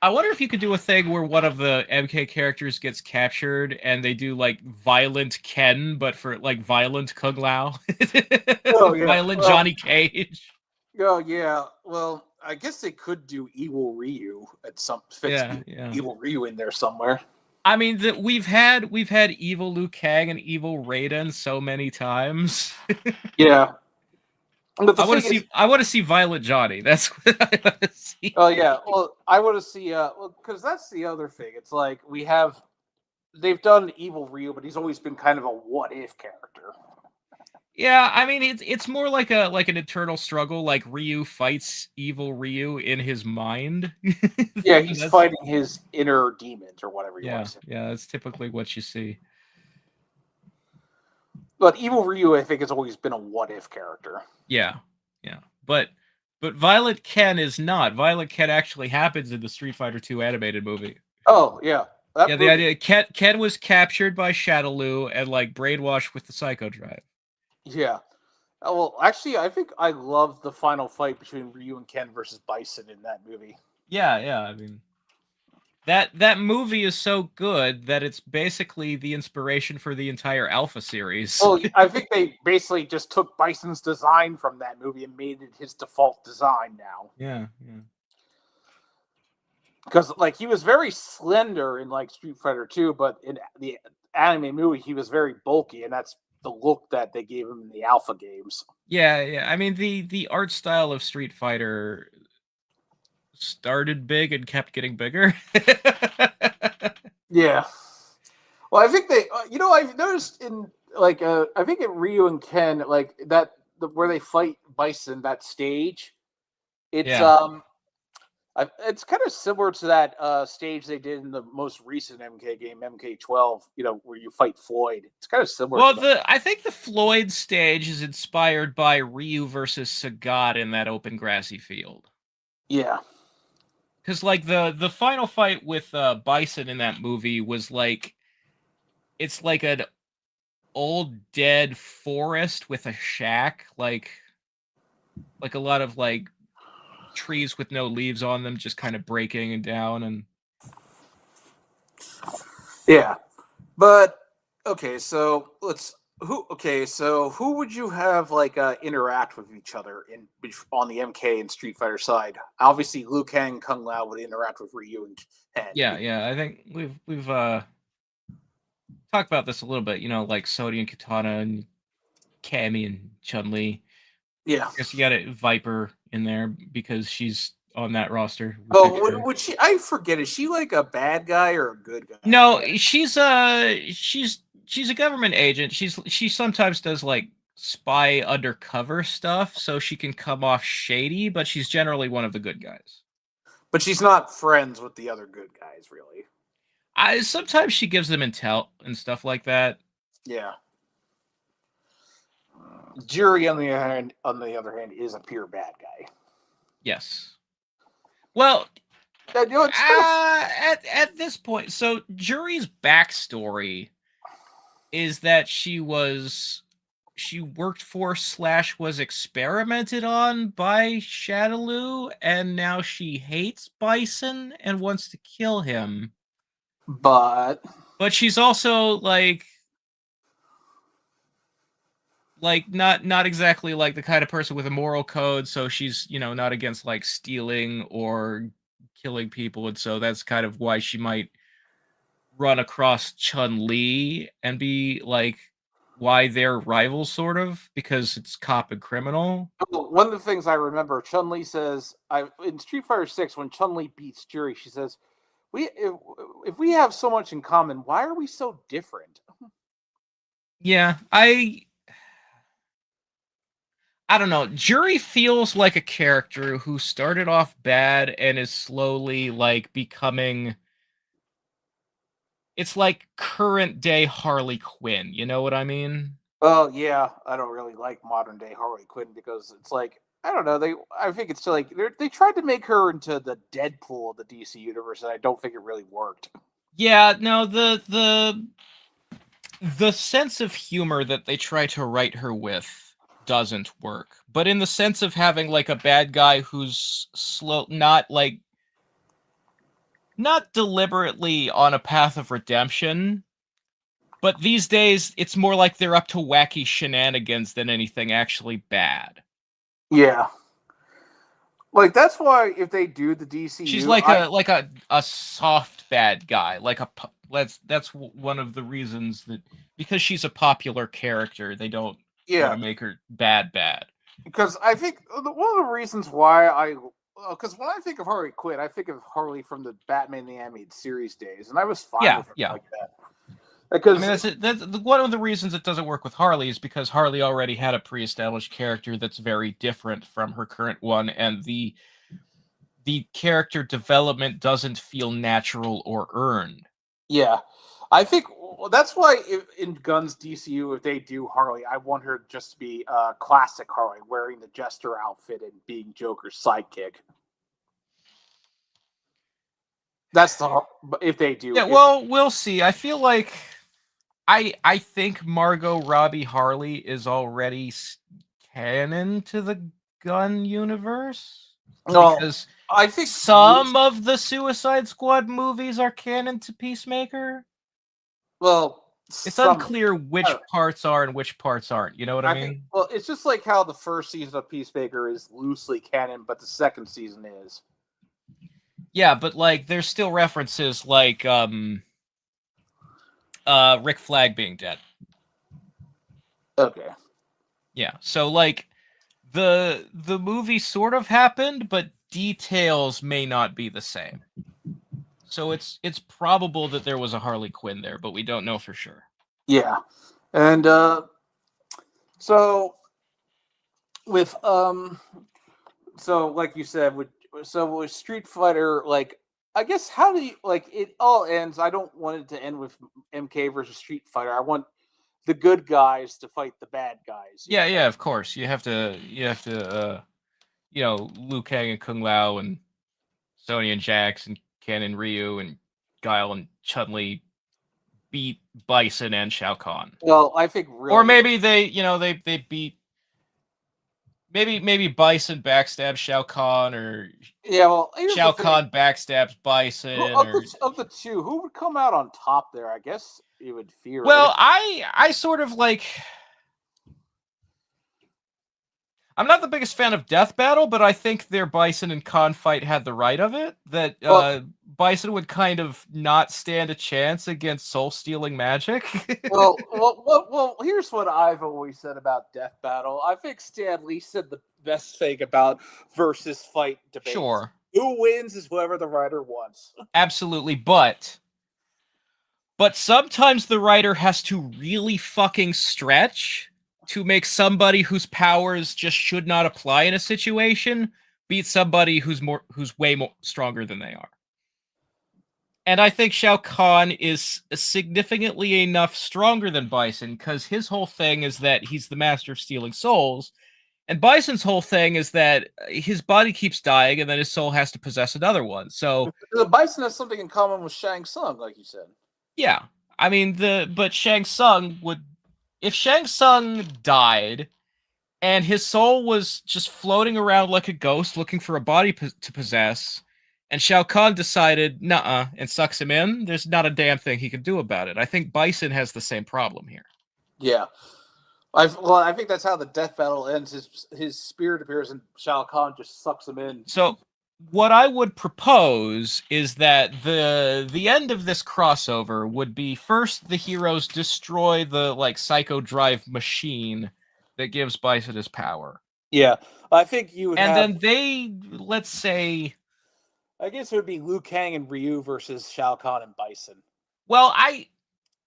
if you could do a thing where one of the MK characters gets captured and they do like violent Ken, but for like violent Kung Lao, Oh yeah, violent Johnny Cage. oh yeah. Well, I guess they could do evil Ryu at some fix Yeah. evil Ryu in there somewhere. I mean that we've had evil Liu Kang and evil Raiden so many times. Yeah, but the I want thing is, to see violent Johnny. That's what I want to see. oh yeah. Well, I want to see. Well, because that's the other thing. It's like they've done evil Ryu, but he's always been kind of a what if character. Yeah, I mean it's more like an internal struggle. Like Ryu fights evil Ryu in his mind. Yeah, he's fighting his inner demons or whatever you want to say. Yeah, that's typically what you see. But evil Ryu, I think, has always been a what if character. Yeah. But Violent Ken is not. Violent Ken actually happens in the Street Fighter 2 animated movie. Oh yeah, the idea Ken was captured by Shadaloo and like brainwashed with the Psycho Drive. Yeah. Well, actually, I think I love the final fight between Ryu and Ken versus Bison in that movie. Yeah. I mean, that movie is so good that it's basically the inspiration for the entire Alpha series. Well, I think they basically just took Bison's design from that movie and made it his default design now. Yeah. Because like he was very slender in like Street Fighter 2, but in the anime movie he was very bulky, and that's the look that they gave him in the Alpha games. Yeah. I mean, the art style of Street Fighter started big and kept getting bigger. Yeah. Well, I think they, I've noticed in like, I think in Ryu and Ken, like where they fight Bison, that stage, it's it's kind of similar to that stage they did in the most recent MK game, MK12. Where you fight Floyd. It's kind of similar. Well, I think the Floyd stage is inspired by Ryu versus Sagat in that open grassy field. Yeah. Because like the final fight with Bison in that movie was like, it's like an old dead forest with a shack, like a lot of like trees with no leaves on them, just kind of breaking down. And yeah, but okay, so Okay, so who would you have like interact with each other on the MK and Street Fighter side? Obviously, Liu Kang and Kung Lao would interact with Ryu and Ken. Yeah. I think we've talked about this a little bit. Like Sodi and Katana and Cammy and Chun Li. Yeah. I guess you got a Viper in there because she's on that roster. We Oh, picked her. would she? I forget. Is she like a bad guy or a good guy? I No, forget. she's a government agent. She sometimes does like spy undercover stuff, so she can come off shady, but she's generally one of the good guys. But she's not friends with the other good guys, really. I sometimes she gives them intel and stuff like that. Yeah. Jury on the other hand, is a pure bad guy. Yes. Well, It's kind of at this point, so Jury's backstory is that she worked for / was experimented on by Shadaloo, and now she hates Bison and wants to kill him. but But she's also not exactly like the kind of person with a moral code, so she's not against like stealing or killing people, and so that's kind of why she might run across Chun-Li and be like why they're rivals, sort of, because it's cop and criminal. one of the things I remember, Chun Li says, in Street Fighter 6, when Chun Li beats Jury, she says, if we have so much in common, why are we so different? Yeah, I don't know. Jury feels like a character who started off bad and is slowly like becoming. It's like current day Harley Quinn. You know what I mean? Well, yeah, I don't really like modern day Harley Quinn because it's like I don't know. I think it's like they tried to make her into the Deadpool of the DC universe, and I don't think it really worked. Yeah. No. The sense of humor that they try to write her with doesn't work. But in the sense of having like a bad guy who's slow, not deliberately on a path of redemption, but these days it's more like they're up to wacky shenanigans than anything actually bad. Yeah, like that's why if they do the She's DCU, like a soft bad guy, that's one of the reasons that because she's a popular character, they don't want yeah, to make her bad. because I think one of the reasons why because when I think of Harley Quinn, I think of Harley from the Batman the Animated Series days, and I was fine Yeah, with her yeah. like that. I mean, Because that's one of the reasons it doesn't work with Harley is because Harley already had a pre-established character that's very different from her current one, and the character development doesn't feel natural or earned. yeah, I think that's why in Guns DCU, if they do Harley, I want her just to be classic Harley, wearing the Jester outfit and being Joker's sidekick. That's the if they do. Yeah, well, we'll see. I feel like I think Margot Robbie Harley is already canon to the Gun universe No, because I think some of the Suicide Squad movies are canon to Peacemaker. well, It's unclear which parts are and which parts aren't. You know what I mean? Well, it's just like how the first season of Peacemaker is loosely canon, but the second season is. Yeah, but like there's still references like Rick Flag being dead. Okay. Yeah. So like the movie sort of happened, but details may not be the same. So it's probable that there was a Harley Quinn there, but we don't know for sure. Yeah. And so with so like you said with Street Fighter, like I guess how do you like it all ends? I don't want it to end with MK versus Street Fighter. I want the good guys to fight the bad guys. Yeah, of course. You have to Liu Kang and Kung Lao and Sonya and Jax and Ken and Ryu and Guile and Chun-Li beat Bison and Shao Kahn. Well, I think really, or maybe they beat maybe Bison backstabs Shao Kahn, or Shao Kahn backstabs Bison. Of the two, who would come out on top there? I guess you would fear Well, it. I sort of like. I'm not the biggest fan of Death Battle, but I think their Bison and Khan fight had the right of it. That Well, Bison would kind of not stand a chance against soul stealing magic. well, here's what I've always said about Death Battle. I think Stan Lee said the best thing about versus fight debates. Sure, Who wins is whoever the writer wants. absolutely, but sometimes the writer has to really fucking stretch to make somebody whose powers just should not apply in a situation beat somebody who's way more stronger than they are. And I think Shao Kahn is significantly enough stronger than Bison because his whole thing is that he's the master of stealing souls. And Bison's whole thing is that his body keeps dying and then his soul has to possess another one. So, The Bison has something in common with Shang Tsung, like you said. yeah. I mean, but Shang Tsung would. If Shang Tsung died and his soul was just floating around like a ghost looking for a body to possess, and Shao Kahn decided, nuh-uh, and sucks him in, there's not a damn thing he can do about it. I think Bison has the same problem here. Yeah. I think that's how the Death Battle ends. His spirit appears and Shao Kahn just sucks him in. So what I would propose is that the end of this crossover would be first the heroes destroy the like psycho drive machine that gives Bison his power. Yeah. I think you would And have then they, let's say, I guess it would be Liu Kang and Ryu versus Shao Kahn and Bison. well,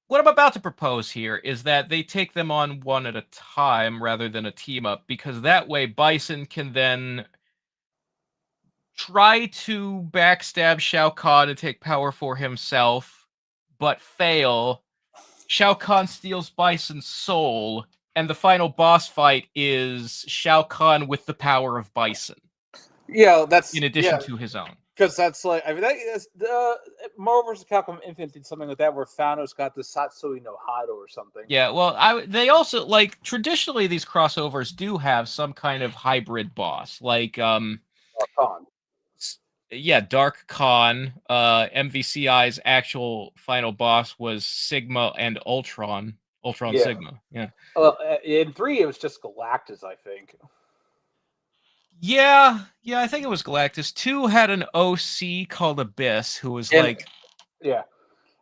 what I'm about to propose here is that they take them on one at a time rather than a team up, because that way Bison can then try to backstab Shao Kahn and take power for himself, but fail. Shao Kahn steals Bison's soul, and the final boss fight is Shao Kahn with the power of Bison, Yeah, in addition to his own. because that's like that is the Marvel vs. Capcom Infinite did something like that where Thanos got the Satsui no Hado or something. Yeah, well, they also like traditionally these crossovers do have some kind of hybrid boss, like Or Khan. yeah, Dark Khan. MVCI's actual final boss was Sigma and Ultron. Ultron Yeah. Sigma. Yeah. Well, in 3 it was just Galactus, I think. Yeah, I think it was Galactus. 2 had an OC called Abyss, who was And like yeah,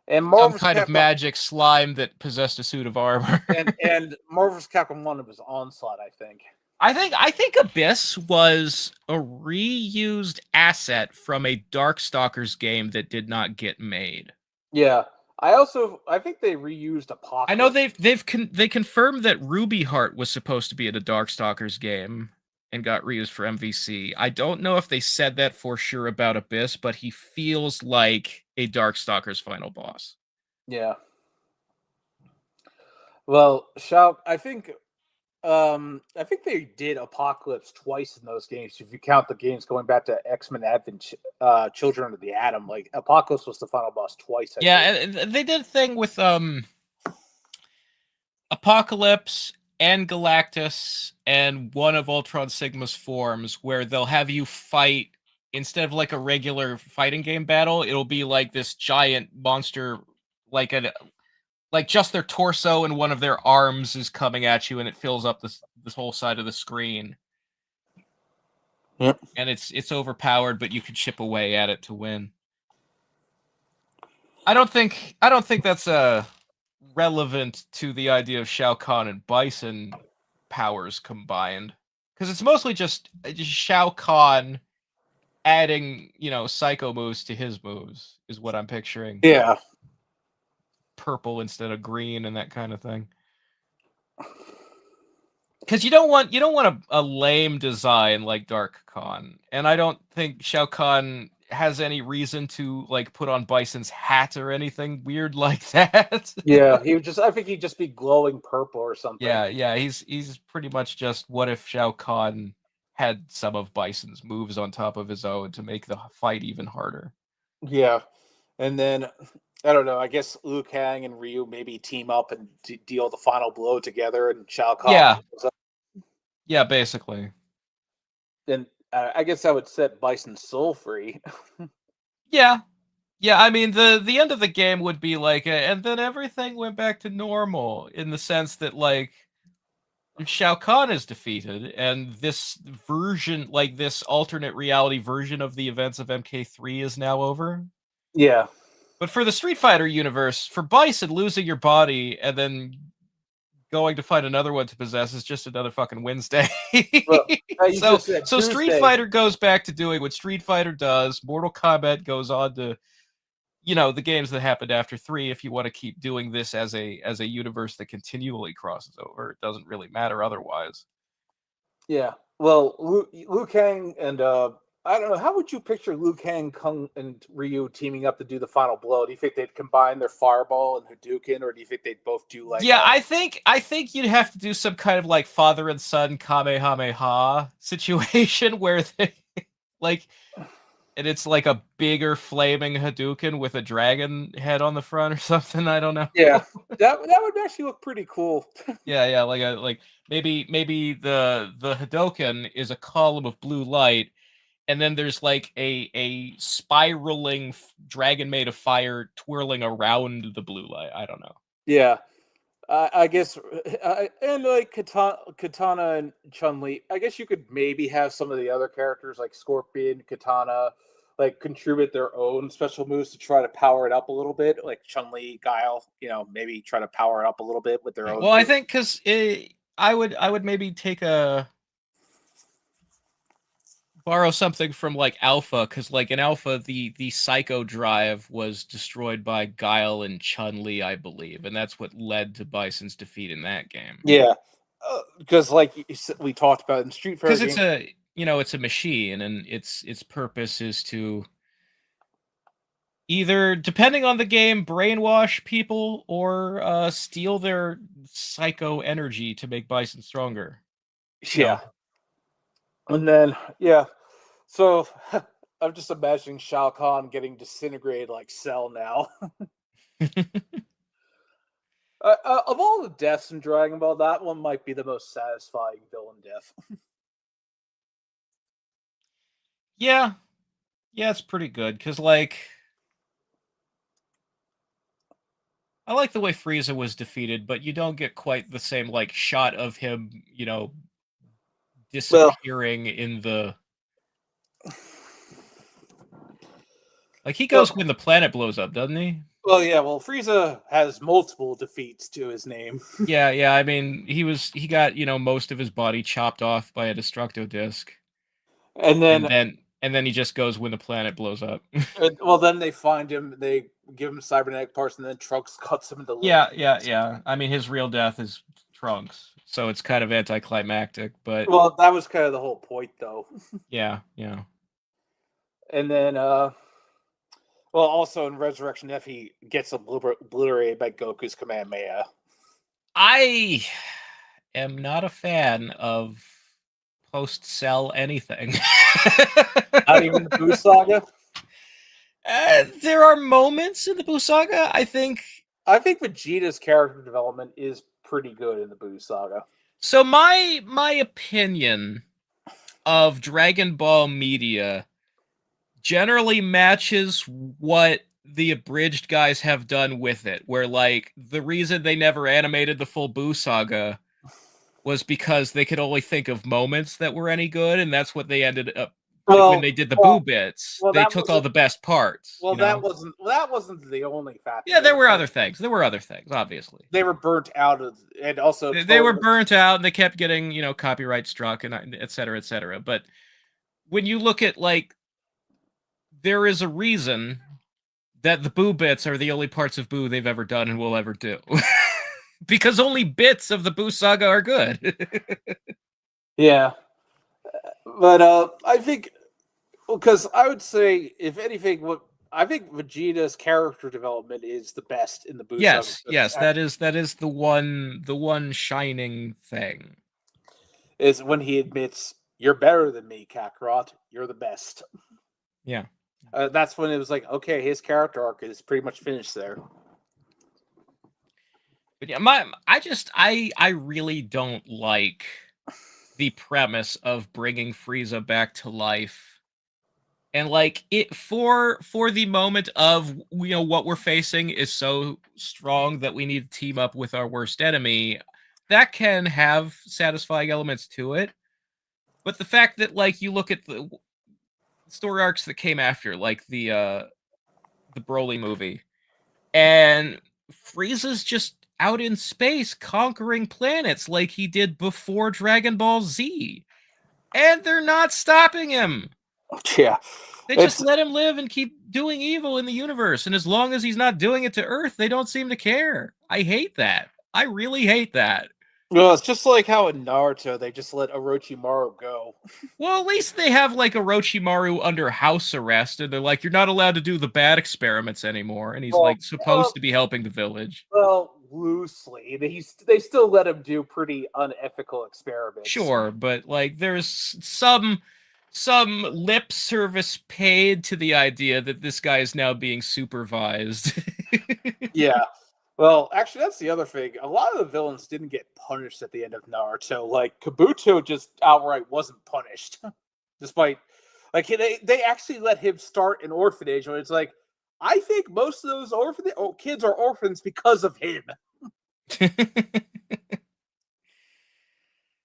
and some Marvel vs. kind of Capcom magic slime that possessed a suit of armor. and Marvel vs. Capcom 1 it was Onslaught, I think. I think Abyss was a reused asset from a Darkstalkers game that did not get made. Yeah. I think they reused Apocalypse. I know they confirmed that Ruby Heart was supposed to be in a Darkstalkers game and got reused for MVC. I don't know if they said that for sure about Abyss, but he feels like a Darkstalkers final boss. Yeah. Well, I think they did Apocalypse twice in those games. If you count the games going back to X-Men Advent, Children of the Atom, like Apocalypse was the final boss twice. And they did a thing with Apocalypse and Galactus and one of Ultron Sigma's forms, where they'll have you fight instead of like a regular fighting game battle. It'll be like this giant monster, like just their torso and one of their arms is coming at you, and it fills up this whole side of the screen. Yep. And it's overpowered, but you can chip away at it to win. I don't think that's relevant to the idea of Shao Kahn and Bison powers combined, because it's mostly just Shao Kahn adding, psycho moves to his moves is what I'm picturing. Yeah. Purple instead of green and that kind of thing. Because you don't want a lame design like Dark Khan, and I don't think Shao Kahn has any reason to like put on Bison's hat or anything weird like that. Yeah, I think he'd just be glowing purple or something. Yeah, he's pretty much just what if Shao Kahn had some of Bison's moves on top of his own to make the fight even harder. Yeah. And then I don't know, I guess Liu Kang and Ryu maybe team up and deal the final blow together, and Shao Kahn. Yeah, basically. Then I guess I would set Bison's soul free. Yeah, Yeah, I mean the end of the game would be like, and then everything went back to normal in the sense that like Shao Kahn is defeated, and this version, like this alternate reality version of the events of MK3 is now over. Yeah. But for the Street Fighter universe, for Bison losing your body and then going to find another one to possess is just another fucking Wednesday. Well, you so just said so Street Tuesday. Fighter goes back to doing what Street Fighter does. Mortal Kombat goes on to, the games that happened after 3. If you want to keep doing this as a universe that continually crosses over, it doesn't really matter otherwise. Yeah. Well, Liu Kang and I don't know. How would you picture Liu Kang, Kung, and Ryu teaming up to do the final blow? Do you think they'd combine their Fireball and Hadouken, or do you think they'd both do like Yeah, I think you'd have to do some kind of like father and son Kamehameha situation where they like, and it's like a bigger flaming Hadouken with a dragon head on the front or something. I don't know. Yeah, that would actually look pretty cool. Yeah, like maybe the Hadouken is a column of blue light, and then there's like a spiraling dragon made of fire twirling around the blue light. I don't know. Yeah, I guess, and like Katana and Chun Li. I guess you could maybe have some of the other characters like Scorpion, Katana, like contribute their own special moves to try to power it up a little bit. Like Chun Li, Guile, maybe try to power it up a little bit with their Yeah, own well, I moves. think because I would maybe borrow something from like Alpha, because like in Alpha the Psycho Drive was destroyed by Guile and Chun Li, I believe, and that's what led to Bison's defeat in that game. Yeah, because like we talked about in Street Fighter Because it's game. a machine, and its purpose is to either, depending on the game, brainwash people or steal their psycho energy to make Bison stronger. You Yeah, know. and then yeah, so I'm just imagining Shao Kahn getting disintegrated like Cell now. Of all the deaths in Dragon Ball, that one might be the most satisfying villain death. Yeah, yeah, it's pretty good because like I like the way Frieza was defeated, but you don't get quite the same like shot of him, Well, disappearing in the, like, he well, goes when the planet blows up, doesn't he? yeah. Well, Frieza has multiple defeats to his name, Yeah. I mean, he got most of his body chopped off by a destructo disc, and and then, then he just goes when the planet blows up. well, then they find him. They give him cybernetic parts, and then Trunks cuts him into little pieces. Yeah. I mean, his real death is Trunks, so it's kind of anticlimactic, but Well, that was kind of the whole point, though. yeah. And then, well, also in Resurrection F, he gets obliterated by Goku's Kamehameha. I am not a fan of post-cell anything. Not even the Buu Saga. There are moments in the Buu Saga. I think Vegeta's character development is pretty good in the Buu Saga. So. My opinion of Dragon Ball media generally matches what the abridged guys have done with it. Where like the reason they never animated the full Buu Saga was because they could only think of moments that were any good, and that's what they ended up, like when Well, they did the Boo bits, well, they that took all wasn't. the best parts, Well, that wasn't the only factor. Yeah, there were other things. There were other things, obviously. They were burnt out of, and also They were burnt out, and they kept getting, copyright struck, and et cetera, et cetera. But when you look at, like, there is a reason that the Boo bits are the only parts of Boo they've ever done and will ever do. Because only bits of the Boo Saga are good. Yeah, but I think, because I would say, if anything, what I think Vegeta's character development is the best in the Buu Saga. Yes, that is the one shining thing. Is when he admits, "You're better than me, Kakarot. You're the best." Yeah. That's when it was like, okay, his character arc is pretty much finished there. But yeah, I really don't like the premise of bringing Frieza back to life And like it for the moment of what we're facing is so strong that we need to team up with our worst enemy, that can have satisfying elements to it. But the fact that like you look at the story arcs that came after, like the Broly movie, and Frieza's just out in space conquering planets like he did before Dragon Ball Z, and they're not stopping him. Yeah, They just it's let him live and keep doing evil in the universe, and as long as he's not doing it to Earth, they don't seem to care. I hate that. I really hate that. well, it's just like how in Naruto they just let Orochimaru go. Well, at least they have like Orochimaru under house arrest, and they're like, you're not allowed to do the bad experiments anymore, and he's Well, like supposed to be helping the village. well, loosely, they still let him do pretty unethical experiments. Sure, but like there's some lip service paid to the idea that this guy is now being supervised. Yeah. Well, actually, that's the other thing. A lot of the villains didn't get punished at the end of Naruto. Like Kabuto just outright wasn't punished, despite they actually let him start an orphanage. When it's like, I think most of those kids are orphans because of him.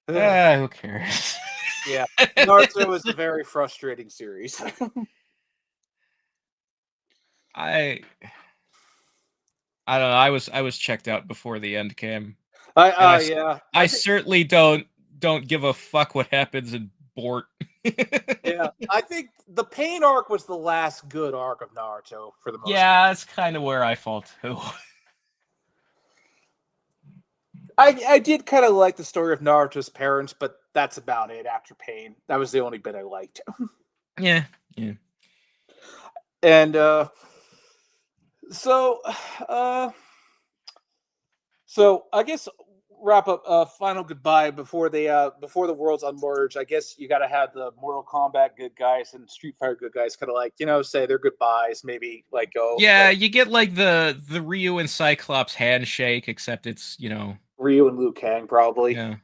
Who cares? Yeah, Naruto is a very frustrating series. I I don't know. I was checked out before the end came, and Yeah, I certainly don't give a fuck what happens in Bort. yeah, I think the pain arc was the last good arc of Naruto for the most part. Yeah, that's kind of where I fall too. I did kind of like the story of Naruto's parents, but that's about it after Pain. That was the only bit I liked. Yeah, yeah. And so uh so I guess wrap up final goodbye before the worlds unmerge. I guess you got to have the Mortal Kombat good guys and Street Fighter good guys kind of like, say their goodbyes, maybe like go Yeah, you get like the Ryu and Cyclops handshake, except it's Ryu and Liu Kang probably. yeah.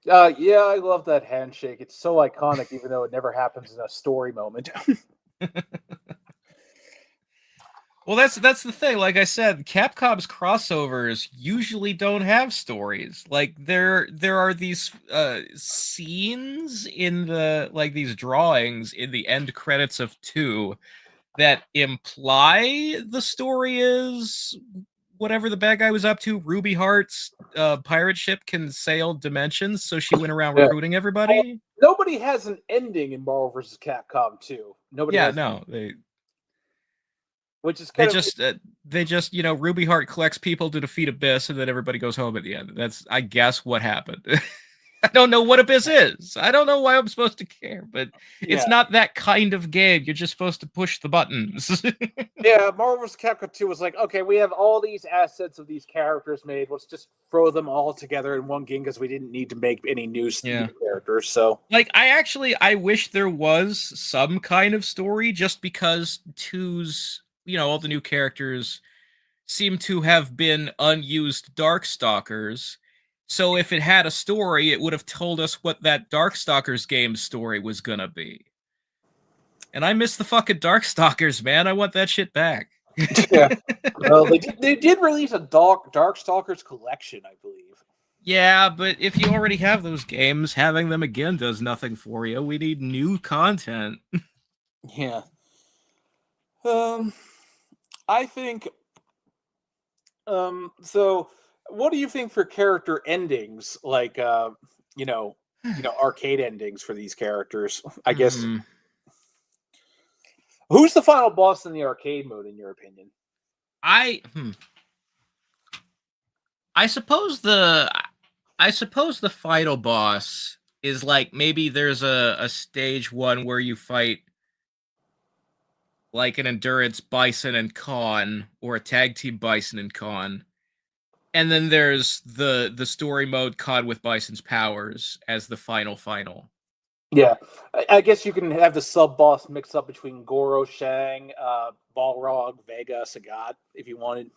Yeah, I love that handshake. It's so iconic, even though it never happens in a story moment. Well, that's the thing. Like I said, Capcom's crossovers usually don't have stories. Like there are these scenes in the like these drawings in the end credits of 2 that imply the story is whatever the bad guy was up to. Ruby Heart's pirate ship can sail dimensions, so she went around Yeah. recruiting everybody. Nobody has an ending in Marvel vs. Capcom 2. Nobody Yeah, has, no, which is They kind of just, Ruby Heart collects people to defeat Abyss, and then everybody goes home at the end. That's, I guess, what happened. I don't know what Abyss is. I don't know why I'm supposed to care, but yeah, it's not that kind of game. You're just supposed to push the buttons. yeah. Marvel vs. Capcom 2 was like, okay, we have all these assets of these characters made. Let's just throw them all together in one game because we didn't need to make any new Yeah. characters. So, Like, I wish there was some kind of story, just because two's, all the new characters seem to have been unused Darkstalkers. So if it had a story, it would have told us what that Darkstalkers game's story was gonna be. And I miss the fucking Darkstalkers, man. I want that shit back. yeah. Well, they did release a Darkstalkers collection, I believe. Yeah, but if you already have those games, having them again does nothing for you. We need new content. Yeah. I think. So, what do you think for character endings? Like, arcade endings for these characters. I guess. Who's the final boss in the arcade mode, in your opinion? I suppose the final boss is like, maybe there's a stage 1 where you fight like an endurance Bison and Khan, or a tag team Bison and Khan. And then there's the story mode Khan with Bison's powers as the final. Yeah, I guess you can have the sub boss mix up between Goro, Shang, Balrog, Vega, Sagat, if you wanted.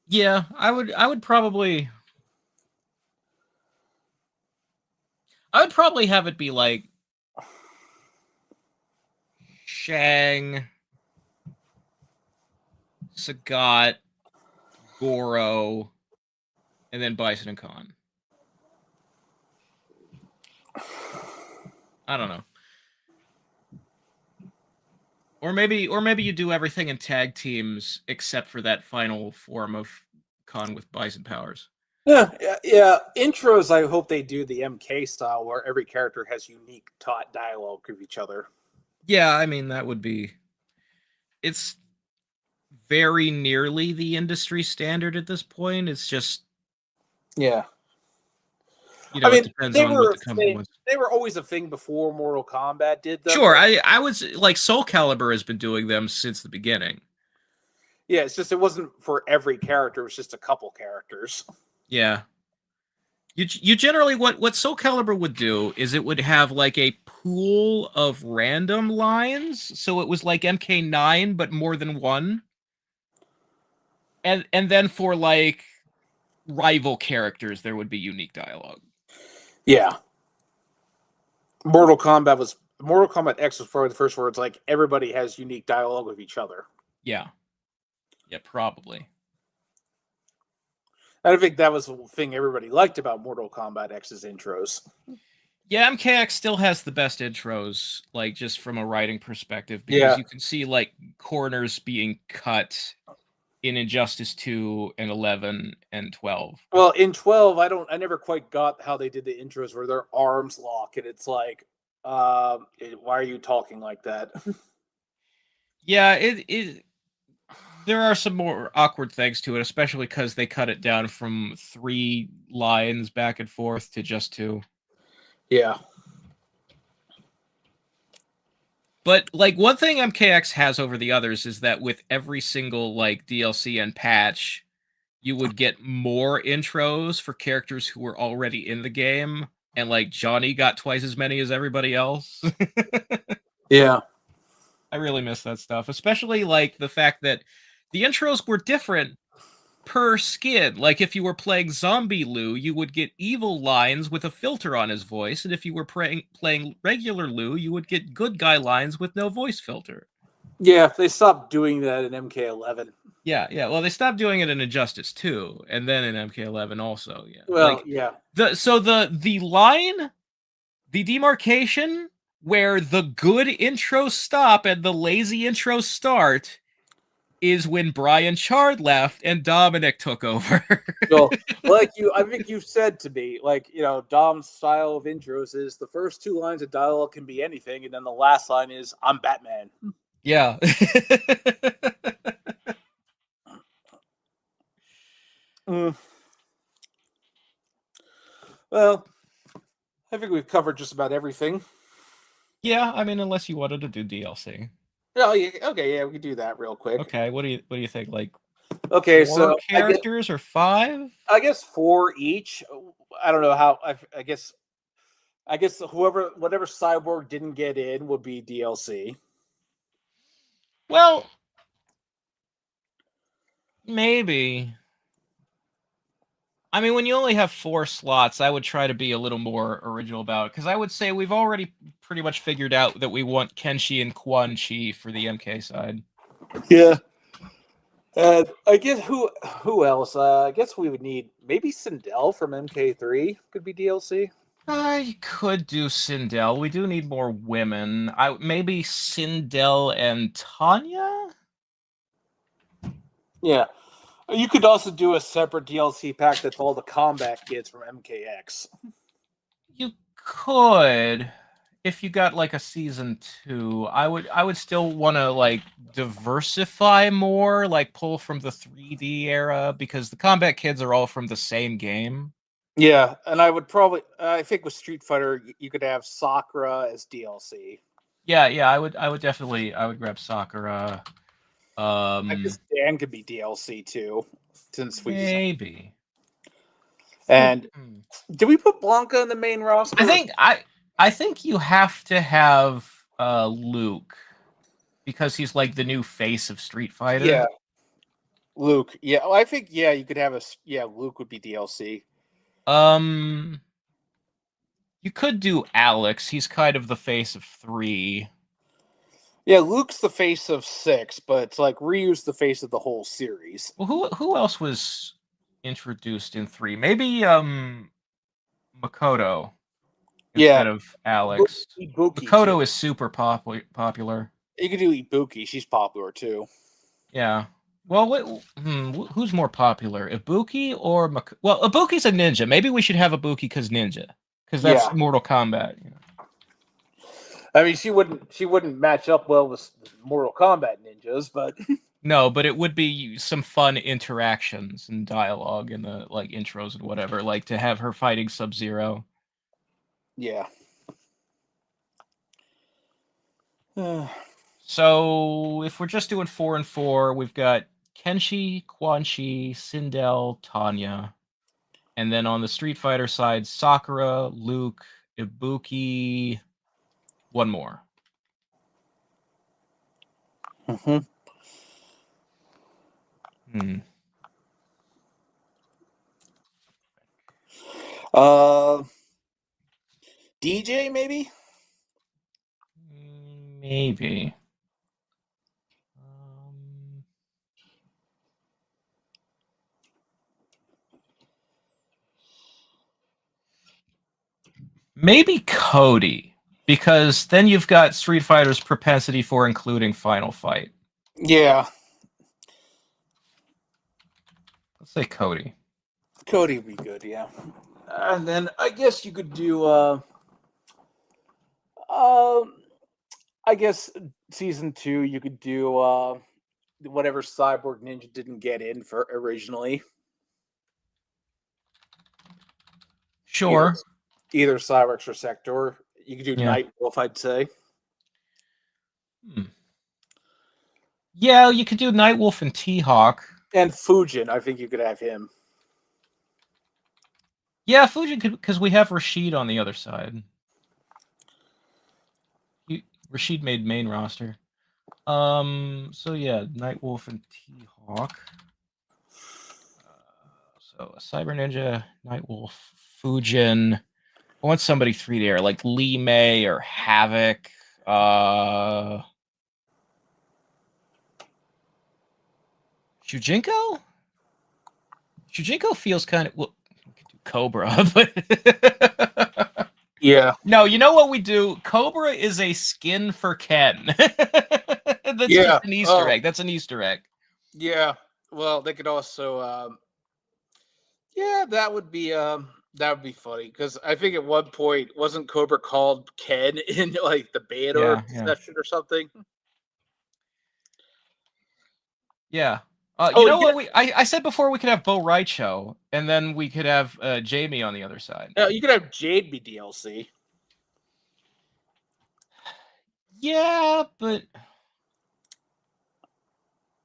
Yeah, I would probably have it be like Shang, Sagat, Goro, and then Bison and Khan. I don't know. Or maybe you do everything in tag teams except for that final form of Khan with Bison powers. Yeah. Intros, I hope they do the MK style where every character has unique taught dialogue with each other. Yeah, I mean that would be. It's very nearly the industry standard at this point. It's just Yeah. it They depends on what were the company wants. they were always a thing before Mortal Kombat did them. Sure, I was like Soul Calibur has been doing them since the beginning. Yeah, it's just it wasn't for every character. It was just a couple characters. Yeah. You generally what Soul Calibur would do is it would have like a pool of random lines, so it was like MK9 but more than one. And then for like rival characters there would be unique dialogue. Yeah. Mortal Kombat X was probably the first where it's like everybody has unique dialogue with each other. Yeah. Yeah, probably. I think that was the thing everybody liked about Mortal Kombat X's intros. Yeah, MKX still has the best intros, like just from a writing perspective, because you can see like corners being cut in Injustice 2 and 11 and 12. Well, in 12, I never quite got how they did the intros where their arms lock and it's like, why are you talking like that? Yeah, it there are some more awkward things to it, especially because they cut it down from 3 lines back and forth to just 2. Yeah. But like one thing MKX has over the others is that with every single like DLC and patch, you would get more intros for characters who were already in the game, and like Johnny got twice as many as everybody else. Yeah. I really miss that stuff, especially like the fact that the intros were different per skin. Like if you were playing Zombie Lou, you would get evil lines with a filter on his voice, and if you were playing regular Lou, you would get good guy lines with no voice filter. Yeah, they stopped doing that in MK11. Yeah. Well, they stopped doing it in Injustice 2, and then in MK11 also. Yeah. Well, like, yeah. The line, the demarcation where the good intros stop and the lazy intros start is when Brian Chard left and Dominic took over. Well, I think you've said to me, Dom's style of intros is the first 2 lines of dialogue can be anything, and then the last line is "I'm Batman." Yeah. Well, I think we've covered just about everything. Yeah, I mean, unless you wanted to do DLC. Oh, yeah, okay, yeah, we can do that real quick. Okay, what do you think? Like, okay, 4 so characters or 5? I guess 4 each. I don't know how. I guess whatever Cyborg didn't get in would be DLC. Well, maybe. I mean, when you only have 4 slots, I would try to be a little more original about it, because I would say we've already pretty much figured out that we want Kenshi and Quan Chi for the MK side. Yeah. I guess who else? I guess we would need maybe Sindel from MK3 could be DLC. You could do Sindel. We do need more women. Maybe Sindel and Tanya? Yeah. You could also do a separate DLC pack that's all the combat kids from MKX. You could, if you got like a season 2. I would still want to like diversify more, like pull from the 3D era, because the combat kids are all from the same game. Yeah, and I think with Street Fighter you could have Sakura as DLC. Yeah, I would definitely grab Sakura. I guess Dan could be DLC too, since we maybe. And did we put Blanca in the main roster? I think you have to have Luke, because he's like the new face of Street Fighter. Yeah, Luke. Yeah, I think you could have Luke would be DLC. You could do Alex. He's kind of the face of 3. Yeah, Luke's the face of 6, but it's like Ryu's the face of the whole series. Well, who else was introduced in 3? Maybe Makoto Yeah, instead of Alex. Ibuki too. Makoto is super popular. You could do Ibuki. She's popular too. Yeah. Well, who's more popular, Ibuki or well, Ibuki's a ninja. Maybe we should have Ibuki because ninja, because that's Yeah, Mortal Kombat. You know? I mean she wouldn't match up well with Mortal Kombat ninjas, but No, but it would be some fun interactions and dialogue in the like intros and whatever, like to have her fighting Sub-Zero. yeah. So if we're just doing 4 and 4, we've got Kenshi, Quan Chi, Sindel, Tanya. And then on the Street Fighter side, Sakura, Luke, Ibuki, one more. Mm-hmm. Hmm. Uh, DJ maybe. Maybe. Um, maybe Cody, because then you've got Street Fighter's propensity for including Final Fight. Yeah, Let's say Cody. Cody would be good. Yeah, and then I guess you could do. I guess season 2 you could do whatever Cyborg Ninja didn't get in for originally. Either Sure. either Cyrex or Sector. You could do Yeah. Night Wolf, I'd say. Hmm. Yeah, you could do Nightwolf and T-Hawk. And Fujin, I think you could have him. Yeah, Fujin could, because we have Rashid on the other side. Rashid made main roster. So yeah, Nightwolf and T-Hawk. So a Cyber Ninja, Nightwolf, Fujin. I want somebody 3D air, like Lee May or Havoc. Shujinko? Shujinko feels kind of, well, we could do Cobra, but Yeah. no, you know what we do? Cobra is a skin for Ken. That's Yeah. just an Easter Oh, egg. That's an Easter egg. yeah. Well, they could also yeah, that would be funny because I think at one point wasn't Cobra called Ken in like the beta Yeah. session or something. Yeah. You Oh, know what? I said before we could have Bo Raicho, and then we could have Jamie on the other side. you could have Jade be DLC. Yeah, but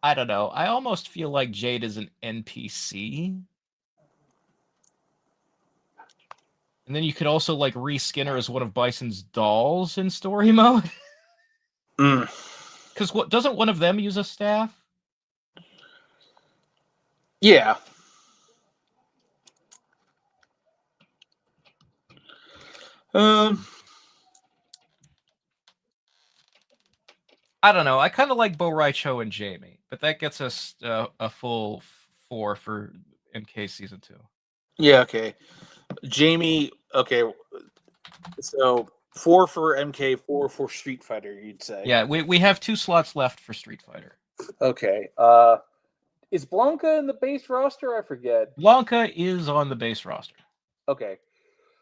I don't know. I almost feel like Jade is an NPC. And then you could also like reskin her as one of Bison's dolls in story mode. Mm. Because what doesn't one of them use a staff? Yeah. Um. I don't know. I kind of like Bo Raicho and Jamie, but that gets us a full 4 for MK season 2. Yeah. Okay. Jamie. Okay. So 4 for MK, 4 for Street Fighter. You'd say. Yeah, we have 2 slots left for Street Fighter. Okay. Is Blanca in the base roster? I forget. Blanca is on the base roster. Okay.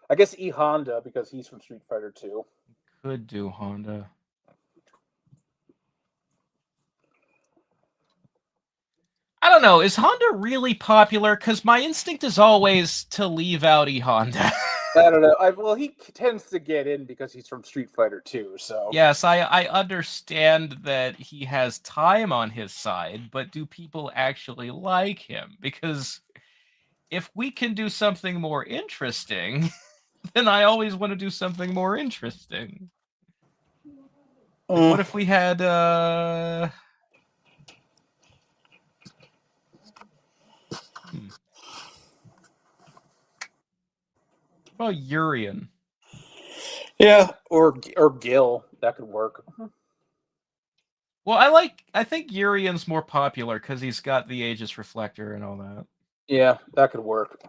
I guess E Honda because he's from Street Fighter 2. Could do Honda. I don't know. Is Honda really popular? Because my instinct is always to leave out E Honda. I don't know. Well, he tends to get in because he's from Street Fighter 2. So Yes, I understand that he has time on his side, but do people actually like him? Because if we can do something more interesting, then I always want to do something more interesting. Like, what if we had what about Urian? yeah, or Gil, that could work. Well, I think Urian's more popular because he's got the Aegis Reflector and all that. Yeah, that could work.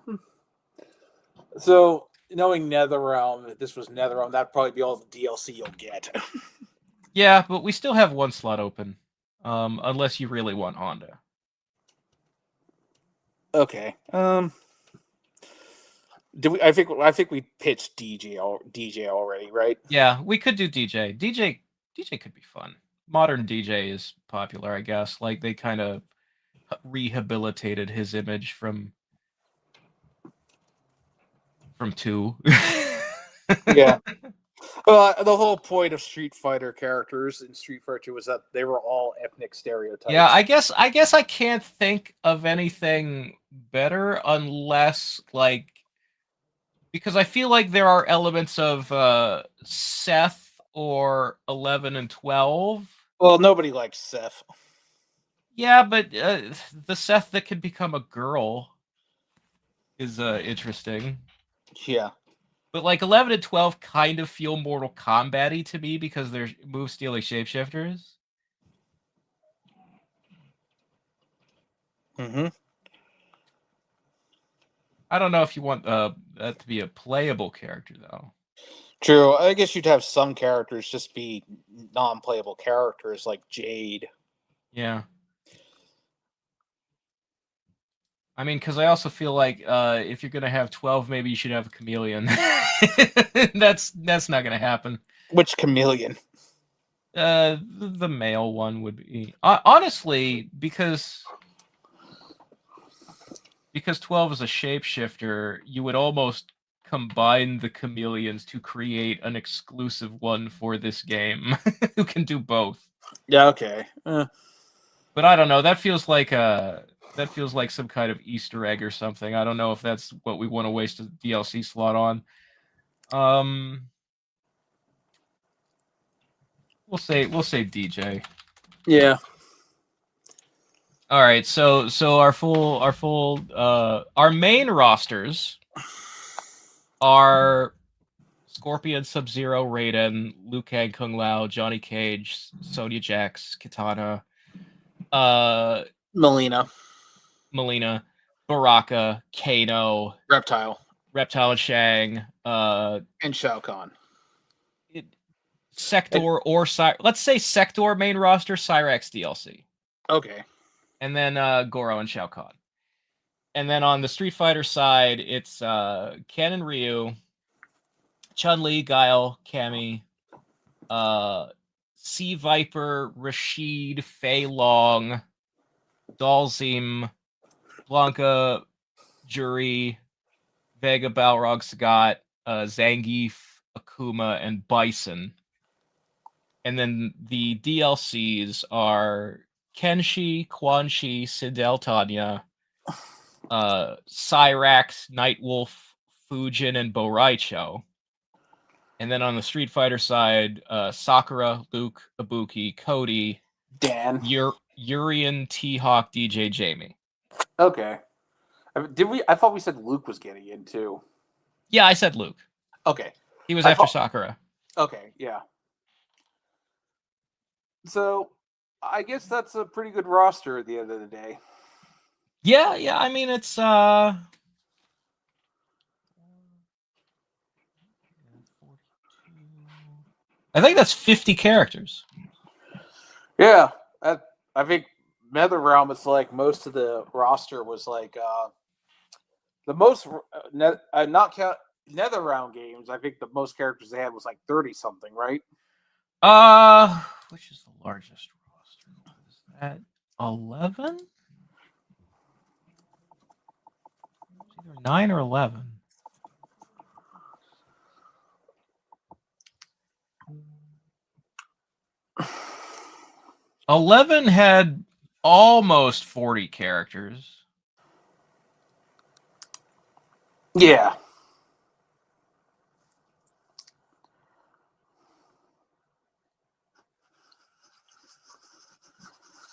So, knowing NetherRealm, if this was NetherRealm, that'd probably be all the DLC you'll get. Yeah, but we still have one slot open, unless you really want Honda. Okay. Did we? I think we pitched DJ already, right? Yeah, we could do DJ. DJ could be fun. Modern DJ is popular, I guess. Like they kind of rehabilitated his image from 2. Yeah. Well, the whole point of Street Fighter characters in Street Fighter 2 was that they were all ethnic stereotypes. Yeah, I guess I can't think of anything better unless like because I feel like there are elements of Seth or 11 and 12. Well, nobody likes Seth. Yeah, but the Seth that can become a girl is interesting. Yeah. But like 11 and 12 kind of feel Mortal Kombat-y to me because they're move stealing shapeshifters. Mm-hmm. I don't know if you want that to be a playable character though. True. I guess you'd have some characters just be non-playable characters like Jade. Yeah. I mean, because I also feel like if you're gonna have 12, maybe you should have a chameleon. That's not gonna happen. Which chameleon? The male one would be honestly because 12 is a shapeshifter. You would almost combine the chameleons to create an exclusive one for this game who can do both. Yeah. Okay. But I don't know. That feels like some kind of Easter egg or something. I don't know if that's what we want to waste a DLC slot on. We'll say DJ. Yeah. All right. So our main rosters are Scorpion, Sub-Zero, Raiden, Liu Kang, Kung Lao, Johnny Cage, Sonya Jax, Kitana, Melina, Baraka, Kano, Reptile, and Shang, and Shao Kahn. Sector or let's say Sector main roster, Cyrax DLC. Okay. And then Goro and Shao Kahn. And then on the Street Fighter side, it's Ken and Ryu, Chun-Li, Guile, Cammy, Sea Viper, Rashid, Fei Long, Dalzim, Blanca, Jury, Vega, Balrog, Sagat, Zangief, Akuma, and Bison. And then the DLCs are Kenshi, Quan Chi, Sindel Tanya, Cyrax, Nightwolf, Fujin, and Boraicho. And then on the Street Fighter side, Sakura, Luke, Ibuki, Cody, Dan, Urian, T-Hawk, DJ, Jamie. Okay. Did we? I thought we said Luke was getting in too. Yeah, I said Luke. Okay. He was after Sakura. Okay. Yeah. So, I guess that's a pretty good roster at the end of the day. Yeah. I mean, it's I think that's 50 characters. Yeah, I think NetherRealm is like most of the roster was like the most not count NetherRealm games. I think the most characters they had was like 30 something, right? Which is the largest roster? Is that 11? Either 9 or 11. Eleven had almost 40 characters. Yeah.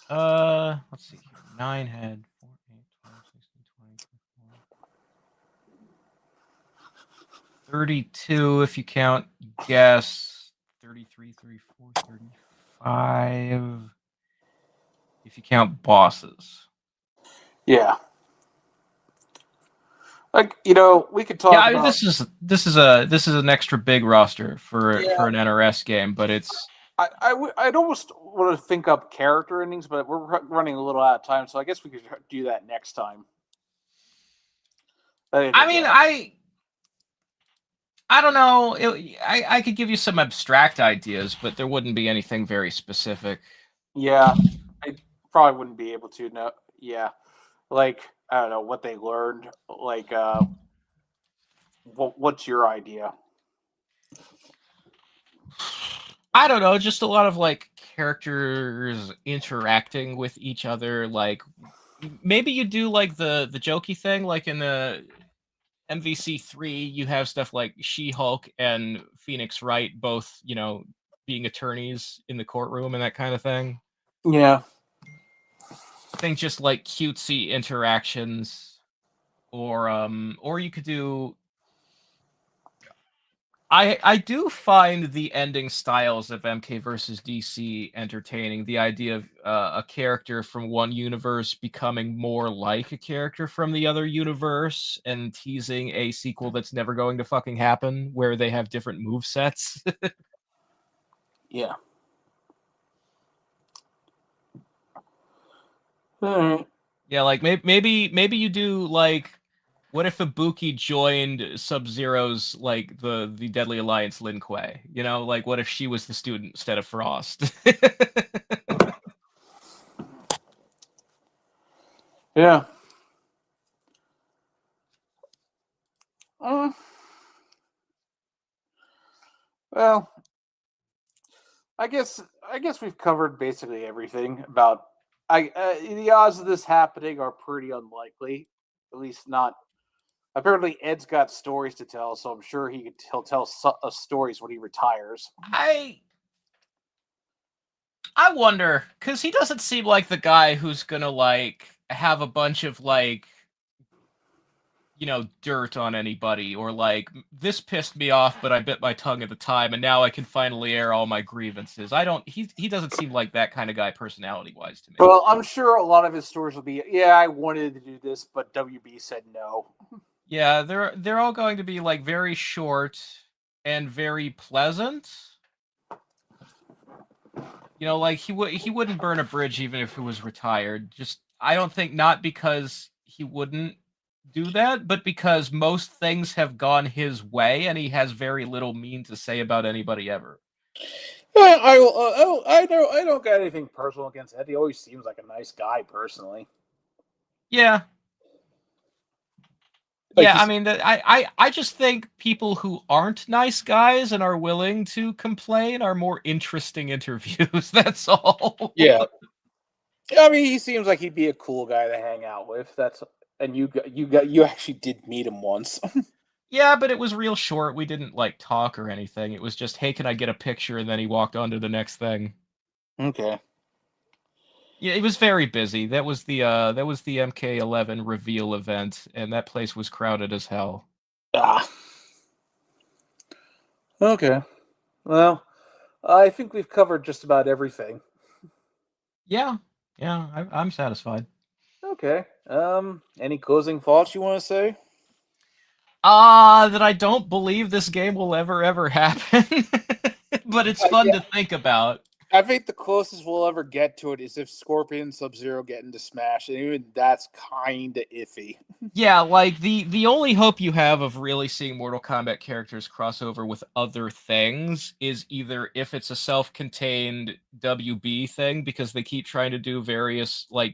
Let's see here. 9 had 4, 8, 12, 16, 20, 24. 32 if you count guess. 33, 34, 35. if you count bosses. Yeah. Like, you know, we could Yeah, talk I mean, about. this is an extra big roster for Yeah, an NRS game, but it's I'd almost want to think up character endings, but we're running a little out of time, so I guess we could do that next time. I mean, I don't know. I could give you some abstract ideas, but there wouldn't be anything very specific. Yeah, I probably wouldn't be able to. No, yeah, like I don't know what they learned. Like, what's your idea? I don't know, just a lot of like characters interacting with each other. Like maybe you do like the jokey thing, like in the MVC3, you have stuff like She-Hulk and Phoenix Wright both, being attorneys in the courtroom and that kind of thing. Yeah, Think just like cutesy interactions, or you could do. I do find the ending styles of MK versus DC entertaining. The idea of a character from one universe becoming more like a character from the other universe and teasing a sequel that's never going to fucking happen, where they have different move sets. yeah. All right. Yeah, like maybe you do like, what if Ibuki joined Sub-Zero's like the Deadly Alliance Lin Kuei? Like what if she was the student instead of Frost? Yeah. Uh, well, I guess we've covered basically everything about. The odds of this happening are pretty unlikely. At least not. Apparently, Ed's got stories to tell, so I'm sure he'll tell stories when he retires. I wonder, because he doesn't seem like the guy who's gonna like have a bunch of like, dirt on anybody, or like, this pissed me off, but I bit my tongue at the time, and now I can finally air all my grievances. I don't. He doesn't seem like that kind of guy, personality wise, to me. Well, I'm sure a lot of his stories will be, yeah, I wanted to do this, but WB said no. Yeah, they're all going to be like very short and very pleasant. Like he wouldn't burn a bridge even if he was retired. Just, I don't think, not because he wouldn't do that, but because most things have gone his way and he has very little mean to say about anybody ever. I don't got anything personal against Ed. He always seems like a nice guy, personally. Yeah. Like Yeah, I mean, I just think people who aren't nice guys and are willing to complain are more interesting interviews. That's all. yeah. I mean, he seems like he'd be a cool guy to hang out with. You actually did meet him once. Yeah, but it was real short. We didn't like talk or anything. It was just, hey, can I get a picture? And then he walked on to the next thing. Okay. Yeah, it was very busy. That was the MK11 reveal event, and that place was crowded as hell. Ah. Okay. Well, I think we've covered just about everything. Yeah, I'm satisfied. Okay. Any closing thoughts you want to say? That I don't believe this game will ever happen, but it's fun Yeah. to think about. I think the closest we'll ever get to it is if Scorpion and Sub-Zero get into Smash, and even that's kind of iffy. Yeah, like the only hope you have of really seeing Mortal Kombat characters cross over with other things is either if it's a self-contained WB thing, because they keep trying to do various like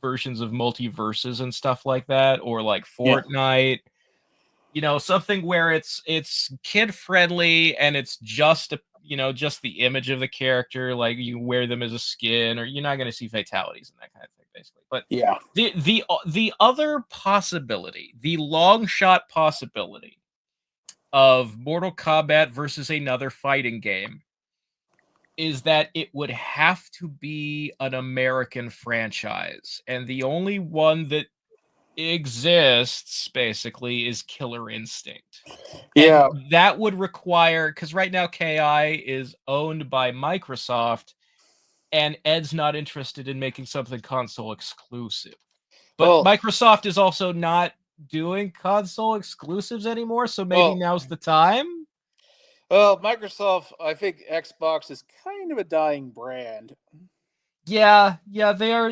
versions of multiverses and stuff like that, or like Yeah. Fortnite. Something where it's kid friendly and it's just just the image of the character, like you wear them as a skin, or you're not going to see fatalities and that kind of thing, basically. But Yeah. the other possibility, the long shot possibility of Mortal Kombat versus another fighting game, is that it would have to be an American franchise, and the only one that exists basically is Killer Instinct. And Yeah. that would require, because right now KI is owned by Microsoft, and Ed's not interested in making something console exclusive. But Well, Microsoft is also not doing console exclusives anymore, so maybe now's the time. well, Microsoft, I think Xbox is kind of a dying brand. Yeah, they are,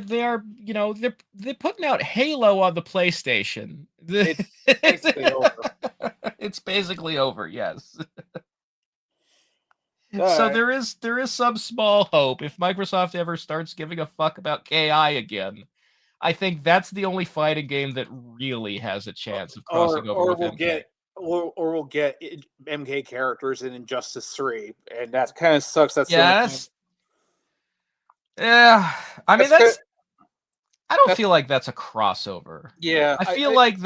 you know, they're putting out Halo on the PlayStation. It's basically over. It's basically over, yes. All So right. there is some small hope if Microsoft ever starts giving a fuck about KI again. I think that's the only fighting game that really has a chance of crossing over Or with we'll MK. get MK characters in Injustice 3, and that kind of sucks. That's the only time. Yes. Yeah. I mean That's kind. I don't That's feel like that's a crossover. yeah. I feel like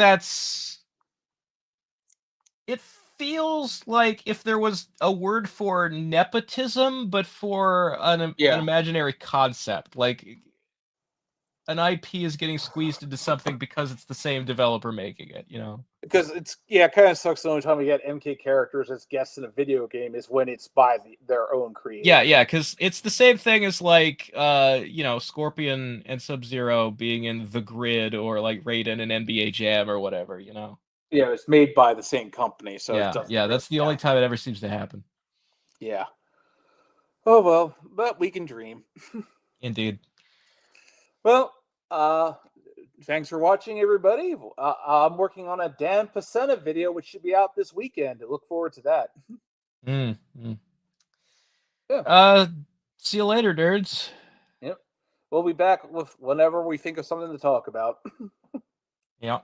it feels like if there was a word for nepotism, but for an Yeah, imaginary concept, like an IP is getting squeezed into something because it's the same developer making it, you know? because it kind of sucks. The only time we get MK characters as guests in a video game is when it's by their own Yeah, creators. yeah, because it's the same thing as like you know, Scorpion and Sub-Zero being in The Grid or like Raiden and NBA Jam or whatever, you know? Yeah, it's made by the same company, so it Yeah, doesn't yeah, really that's the only count. time it ever seems to happen. Yeah. Oh well, but we can dream. Indeed. Well, thanks for watching, everybody. I'm working on a Dan Pacena video, which should be out this weekend. Look forward to that. Mm, mm. Yeah. See you later, nerds. Yep. We'll be back with whenever we think of something to talk about. Yeah.